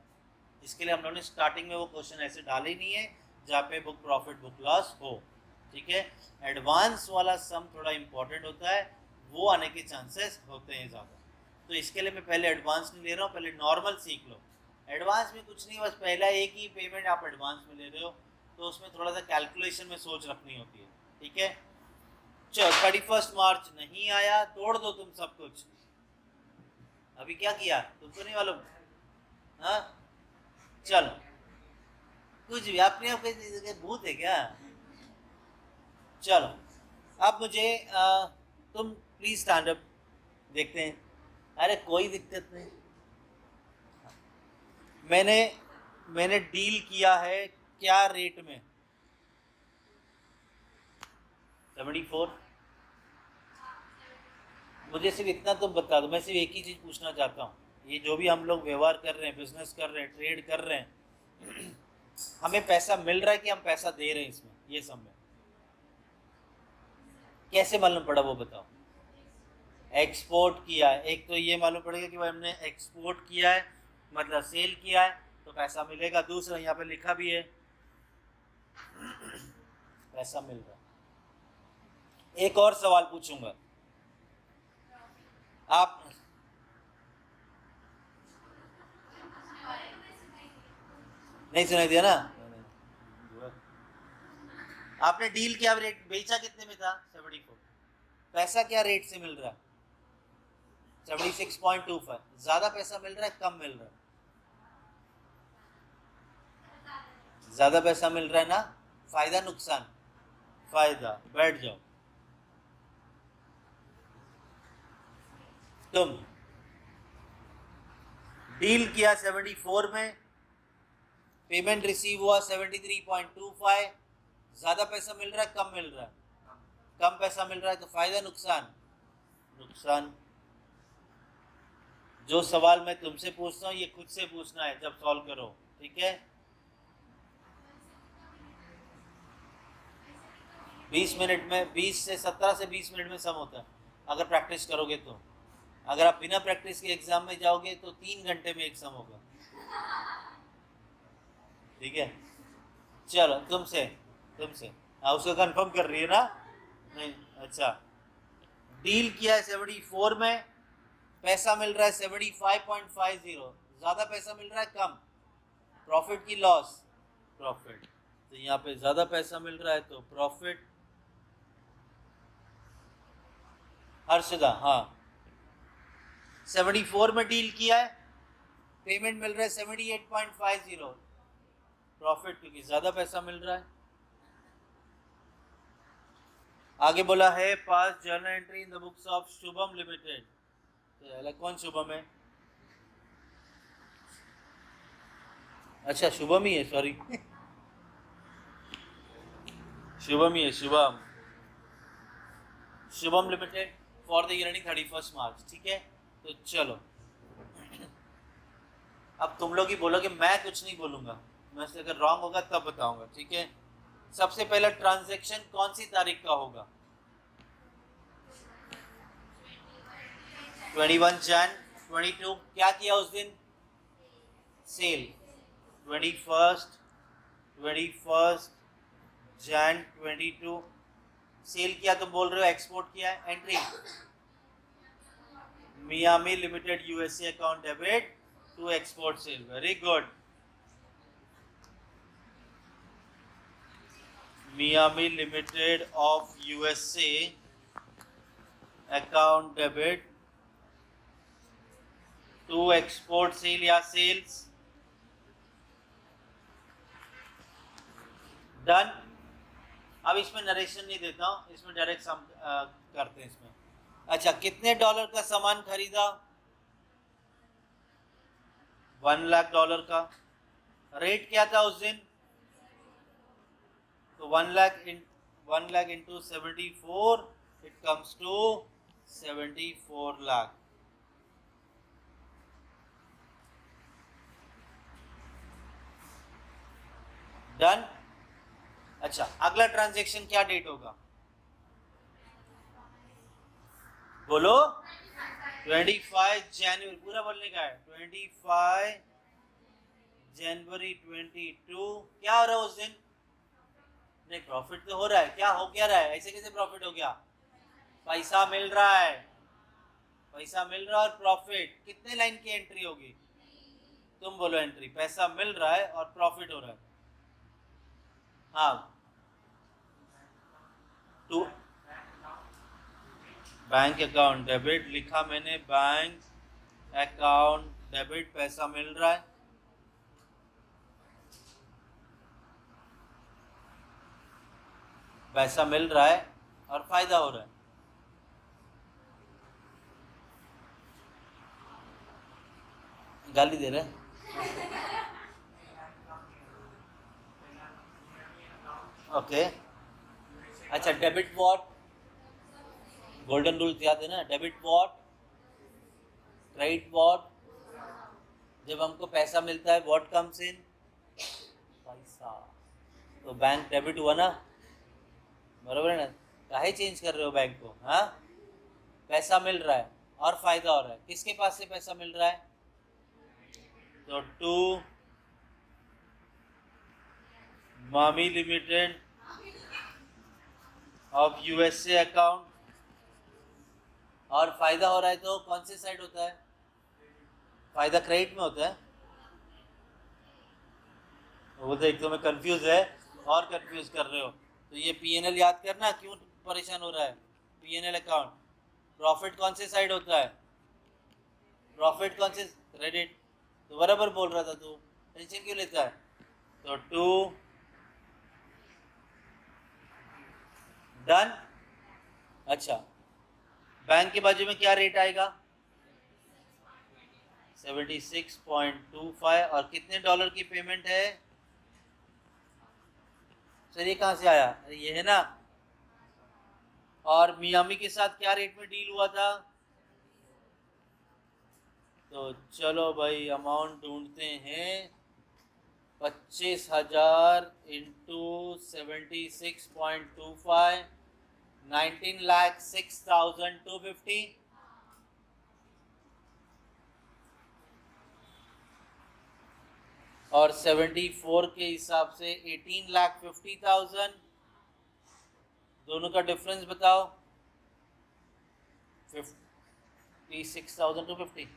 इसके लिए हम लोगों ने स्टार्टिंग में वो क्वेश्चन ऐसे डाले ही नहीं है जहाँ पे बुक प्रॉफिट बुक लॉस हो, ठीक है। एडवांस वाला सम थोड़ा इंपॉर्टेंट होता है, वो आने के चांसेस होते हैं ज़्यादा, तो इसके लिए मैं पहले एडवांस नहीं ले रहा हूँ, पहले नॉर्मल सीख लो। एडवांस में कुछ नहीं, बस पहला एक ही पेमेंट आप एडवांस में ले रहे हो तो उसमें थोड़ा सा कैलकुलेशन में सोच रखनी होती है, ठीक है। चलो 31 मार्च नहीं आया, तोड़ दो तुम सब कुछ। अभी क्या किया तुमको नहीं मालूम, हाँ चलो कुछ भी अपने आप भूत है क्या। चलो अब मुझे तुम प्लीज स्टैंड अप, देखते हैं। अरे कोई दिक्कत नहीं, मैंने मैंने डील किया है क्या रेट में, 74। मुझे सिर्फ इतना तुम बता दो, मैं सिर्फ एक ही चीज़ पूछना चाहता हूँ, ये जो भी हम लोग व्यवहार कर रहे हैं, बिजनेस कर रहे हैं, ट्रेड कर रहे हैं, हमें पैसा मिल रहा है कि हम पैसा दे रहे हैं इसमें, ये सब में कैसे मालूम पड़ा वो बताओ। एक्सपोर्ट किया है, एक तो ये मालूम पड़ेगा कि भाई हमने एक्सपोर्ट किया है मतलब सेल किया है तो पैसा मिलेगा, दूसरा यहाँ पे लिखा भी है पैसा मिल रहा है। एक और सवाल पूछूंगा, आप नहीं सुनाई दिया ना, आपने डील किया, रेट बेचा कितने में था? 74। पैसा क्या रेट से मिल रहा है? 76.25। ज्यादा पैसा मिल रहा है, कम मिल रहा है? ज्यादा पैसा मिल रहा है ना। फायदा नुकसान? फायदा। बैठ जाओ। तुम डील किया 74 में, पेमेंट रिसीव हुआ 73.25। ज्यादा पैसा मिल रहा है, कम मिल रहा है? कम पैसा मिल रहा है, तो फायदा नुकसान? नुकसान। जो सवाल मैं तुमसे पूछता हूँ ये खुद से पूछना है जब सॉल्व करो, ठीक है? 20 मिनट में, 17 से 20 मिनट में सम होता है अगर प्रैक्टिस करोगे तो। अगर आप बिना प्रैक्टिस के एग्जाम में जाओगे तो 3 घंटे में एक सम होगा, ठीक है? चलो तुमसे हाँ, उसको कंफर्म कर रही है ना? नहीं, अच्छा। डील किया है 74 में, पैसा मिल रहा है 75.50। ज्यादा पैसा मिल रहा है, कम? प्रॉफिट की लॉस? प्रॉफिट। तो यहाँ पे ज्यादा पैसा मिल रहा है तो प्रॉफिट। हर्षदा, हाँ 74 में डील किया है, पेमेंट मिल रहा है 78.50। प्रॉफिट, क्योंकि ज्यादा पैसा मिल रहा है। आगे बोला है पास journal entry in the books of Shubham limited. तो कौन शुभम है? अच्छा शुभम ही है, सॉरी शुभम ही है, Shubham limited for the year ending 31 मार्च, ठीक है? तो चलो अब तुम लोग ही बोलोगे, मैं कुछ नहीं बोलूंगा, मैं से अगर रॉन्ग होगा तब बताऊंगा, ठीक है? सबसे पहला ट्रांजैक्शन कौन सी तारीख का होगा? 21 जन 22। क्या किया उस दिन? सेल। 21 जन 22 सेल किया, तो बोल रहे हो एक्सपोर्ट किया है। Entry Miami limited USA account debit to export sale. Very good. Miami limited of USA account debit to export sale या सेल्स। डन। अब इसमें नरेशन नहीं देता हूं, इसमें डायरेक्ट सम करते हैं इसमें। अच्छा, कितने डॉलर का सामान खरीदा? 1 लाख डॉलर का। रेट क्या था उस दिन? तो 1 lakh into 74, it comes to 74 lakh. Done. अच्छा, अगला ट्रांजैक्शन क्या डेट होगा? बोलो। 25 जनवरी, पूरा बोलने का है। 25 जनवरी 22। क्या हो रहा है उस दिन? नहीं, प्रॉफिट तो हो रहा है। क्या हो क्या रहा है? ऐसे कैसे प्रॉफिट हो गया? पैसा मिल रहा है, पैसा मिल रहा है और प्रॉफिट। कितने लाइन की एंट्री होगी? तुम बोलो एंट्री। पैसा मिल रहा है और प्रॉफिट हो रहा है। हाँ, टू बैंक अकाउंट डेबिट लिखा मैंने, बैंक अकाउंट डेबिट, पैसा मिल रहा है, पैसा मिल रहा है और फायदा हो रहा है। गाली दे रहे हैं? ओके। अच्छा, डेबिट वॉट? गोल्डन रूल याद है ना? Debit what, credit what. जब हमको पैसा मिलता है वॉट कम्स इन? पैसा। तो बैंक डेबिट हुआ ना, बराबर है ना? काहे चेंज कर रहे हो बैंक को? हाँ, पैसा मिल रहा है और फायदा हो रहा है। किसके पास से पैसा मिल रहा है? तो to Miami limited of USA account, और फायदा हो रहा है तो कौन से साइड होता है? फायदा क्रेडिट में होता है। वो तो एक तो मैं कंफ्यूज है और कंफ्यूज कर रहे हो। तो ये P&L याद करना, क्यों परेशान हो रहा है। P&L अकाउंट, प्रॉफिट कौन से साइड होता है, प्रॉफिट कौन से, क्रेडिट। तो बराबर बोल रहा था तू, टेंशन क्यों लेता है। तो 2 डन। अच्छा, बैंक के बाजू में क्या रेट आएगा, 76.25, और कितने डॉलर की पेमेंट है। सर ये कहाँ से आया, अरे ये है ना। और मियामी के साथ क्या रेट में डील हुआ था। तो चलो भाई अमाउंट ढूंढते हैं, 25,000 इंटू 76.25, 19,06,250। और 74 के हिसाब से 18,50,000। दोनों का डिफरेंस बताओ, 56,250,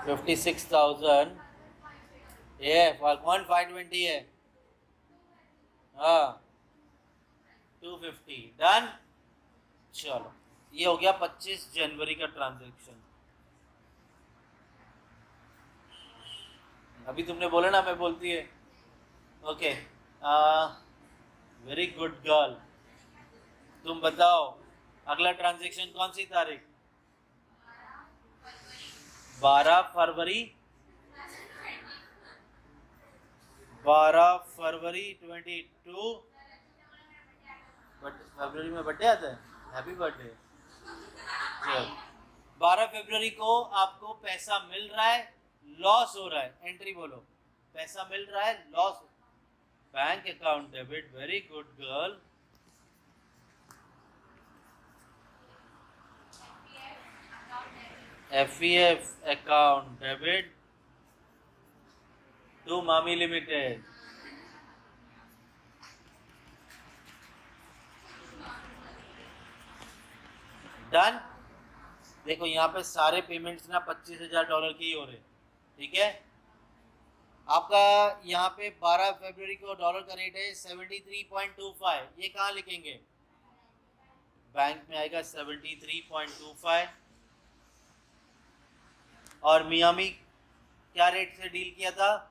56,000 ये 1,520 है, हाँ 250 डन। चलो ये हो गया 25 जनवरी का ट्रांजैक्शन। अभी तुमने बोला ना मैं बोलती है, ओके, वेरी गुड गर्ल। तुम बताओ अगला ट्रांजैक्शन कौन सी तारीख, 12 फरवरी, 22। फरवरी में बर्थडे आता है, हैप्पी बर्थडे। 12 फरवरी को आपको पैसा मिल रहा है, लॉस हो रहा है, एंट्री बोलो, पैसा मिल रहा है, loss, bank account debit, very good girl. FEF account debit to Miami limited. Done. देखो यहाँ पे सारे पेमेंट्स ना $25,000 के ही हो रहे, ठीक है। आपका यहाँ पे 12 फरवरी को डॉलर का रेट है 73.25, ये कहाँ लिखेंगे, बैंक में आएगा 73.25। और मियामी क्या रेट से डील किया था,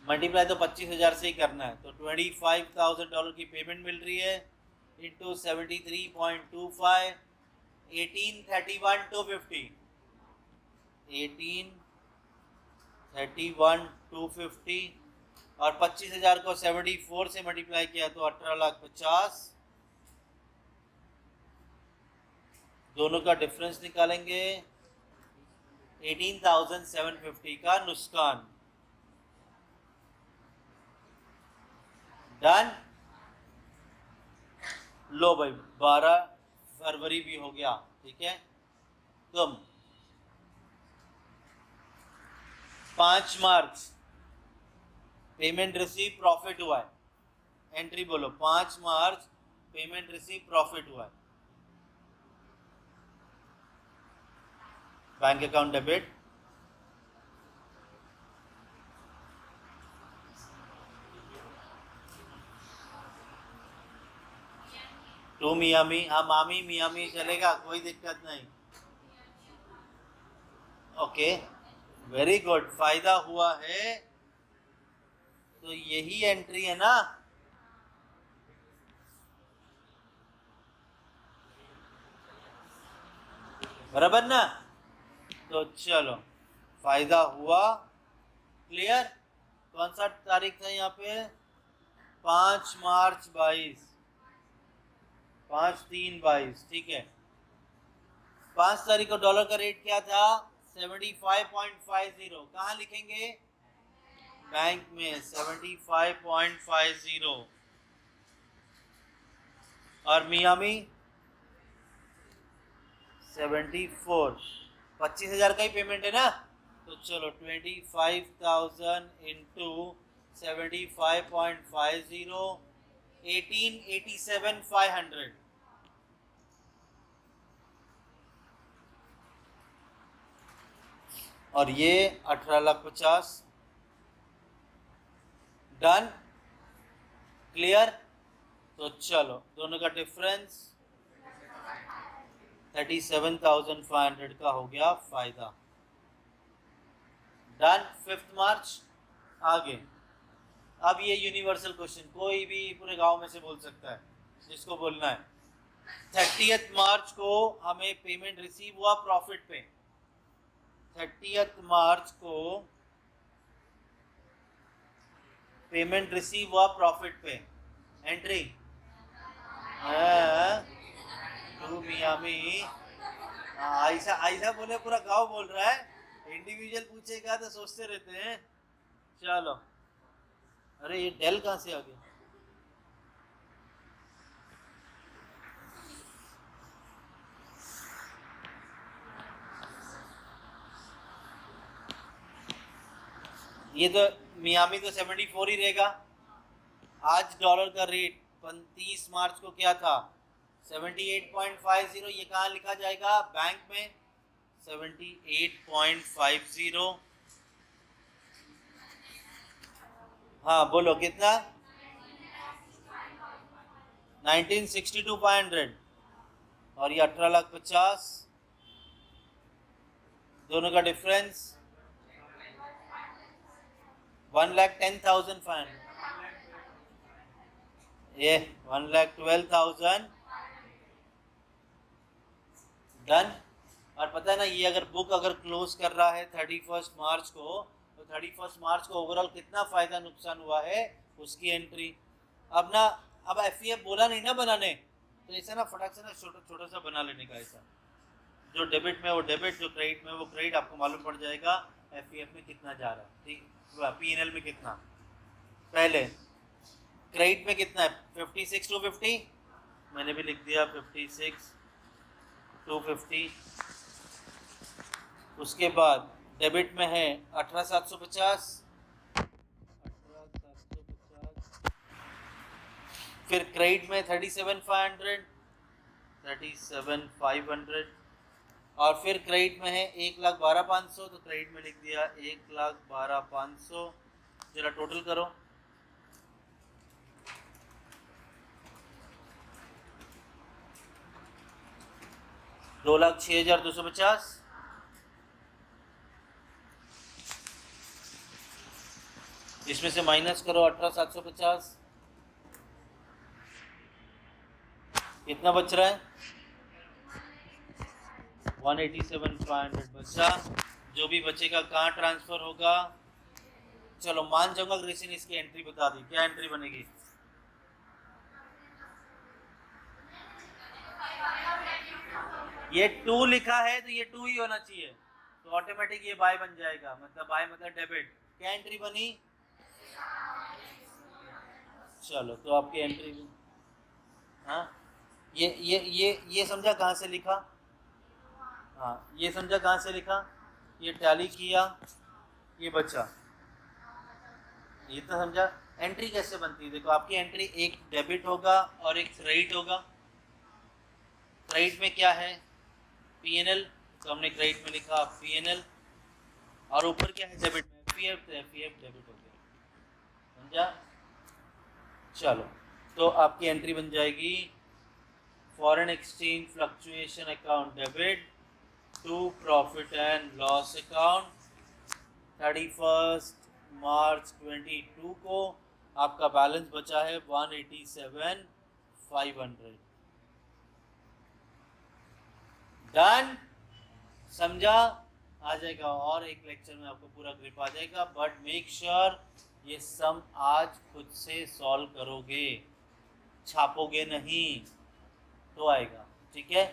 मल्टीप्लाई तो 25,000 से ही करना है, तो $25,000 की पेमेंट मिल रही है, इंटू 73.25, 1831,250, 1831,250। और 25,000 को 74 से मल्टीप्लाई किया तो 18,50,000। दोनों का डिफरेंस निकालेंगे, 18,750 का नुकसान। डन। लो भाई 12 फरवरी भी हो गया, ठीक है। तुम 5 मार्च पेमेंट रिसीव प्रॉफिट हुआ है, एंट्री बोलो, 5 मार्च पेमेंट रिसीव प्रॉफिट हुआ है, bank account debit. To Miami, हाँ मामी मियामी चलेगा, कोई दिक्कत नहीं। ओके वेरी गुड, फायदा हुआ है, तो यही एंट्री है ना। बराबर ना। तो चलो फायदा हुआ, क्लियर। कौन सा तारीख था यहाँ पे, 5 मार्च 22, 5/3/22, ठीक है। 5 तारीख को डॉलर का रेट क्या था, 75.50, कहाँ लिखेंगे, बैंक में 75.50। और मियामी 74, 25,000 का ही पेमेंट है ना, तो चलो 25,000 इंटू 75.50, 18,87,500। और ये 18,50,000। Done, clear. तो चलो दोनों का डिफरेंस 37,500 का हो गया फायदा। डन। 5 मार्च। आगे, अब ये यूनिवर्सल क्वेश्चन कोई भी पूरे गांव में से बोल सकता है जिसको बोलना है। 30 मार्च को हमें पेमेंट रिसीव हुआ प्रॉफिट पे। 30 मार्च को पेमेंट रिसीव हुआ प्रॉफिट पे। Entry to Miami. ऐसा ऐसा बोले पूरा गांव बोल रहा है, इंडिविजुअल पूछेगा तो सोचते रहते हैं। चलो, अरे ये डेल कहाँ से आ गया? ये तो मियामी तो 74 ही रहेगा। आज डॉलर का रेट 30 मार्च को क्या था? 78.50। ये कहाँ लिखा जाएगा? बैंक में 78.50। हाँ बोलो कितना? 1962,500। और ये 18,50,000। दोनों का डिफरेंस 1,10,500। ये 1,12,000। डन। और पता है ना, ये अगर बुक अगर क्लोज कर रहा है 31 मार्च को, तो 31 मार्च को ओवरऑल कितना फायदा नुकसान हुआ है उसकी एंट्री। अब ना, अब एफईएफ बोला नहीं ना बनाने, तो ऐसा ना फटाक से ना छोटा छोटा सा बना लेने का। ऐसा जो डेबिट में वो डेबिट, जो क्रेडिट में वो क्रेडिट, आपको मालूम पड़ जाएगा एफईएफ में कितना जा रहा है। ठीक, पीएनएल में कितना। पहले क्रेडिट में कितना है? 56,250। मैंने भी लिख दिया 56,250। उसके बाद डेबिट में है 18,750। 18,750। फिर क्रेडिट में 37,500। 37,500। और फिर क्रेडिट में है 1,12,500। तो क्रेडिट में लिख दिया 1,12,500। जरा टोटल करो। 2,06,250। इसमें से माइनस करो 18,750। कितना बच रहा है? 187,500 बचा। जो भी बचेगा कहाँ ट्रांसफर होगा? चलो मान जाऊंगा ग्रेसी ने इसकी एंट्री बता दी। क्या एंट्री बनेगी? ये 2 लिखा है तो ये 2 ही होना चाहिए, तो ऑटोमेटिक ये बाय बन जाएगा। मतलब बाय मतलब डेबिट। क्या एंट्री बनी? चलो तो आपकी एंट्री भी, हाँ ये समझा कहाँ से लिखा? हाँ ये समझा कहाँ से लिखा? ये टैली किया, ये बचा, ये तो समझा। एंट्री कैसे बनती है? देखो आपकी एंट्री एक डेबिट होगा और एक क्रेडिट होगा। क्रेडिट में क्या है? पीएनएल, तो हमने क्रेडिट में लिखा पीएनएल। और ऊपर क्या है डेबिट में? एफईएफ, तो एफईएफ डेबिट हो गया। समझा? चलो तो आपकी एंट्री बन जाएगी foreign exchange fluctuation account debit to profit and loss account. 31 मार्च 22 को आपका बैलेंस बचा है 187,500। डन। समझा? आ जाएगा और एक लेक्चर में आपको पूरा ग्रिप आ जाएगा। बट मेक श्योर ये सम आज खुद से सॉल्व करोगे, छापोगे नहीं तो आएगा। ठीक है?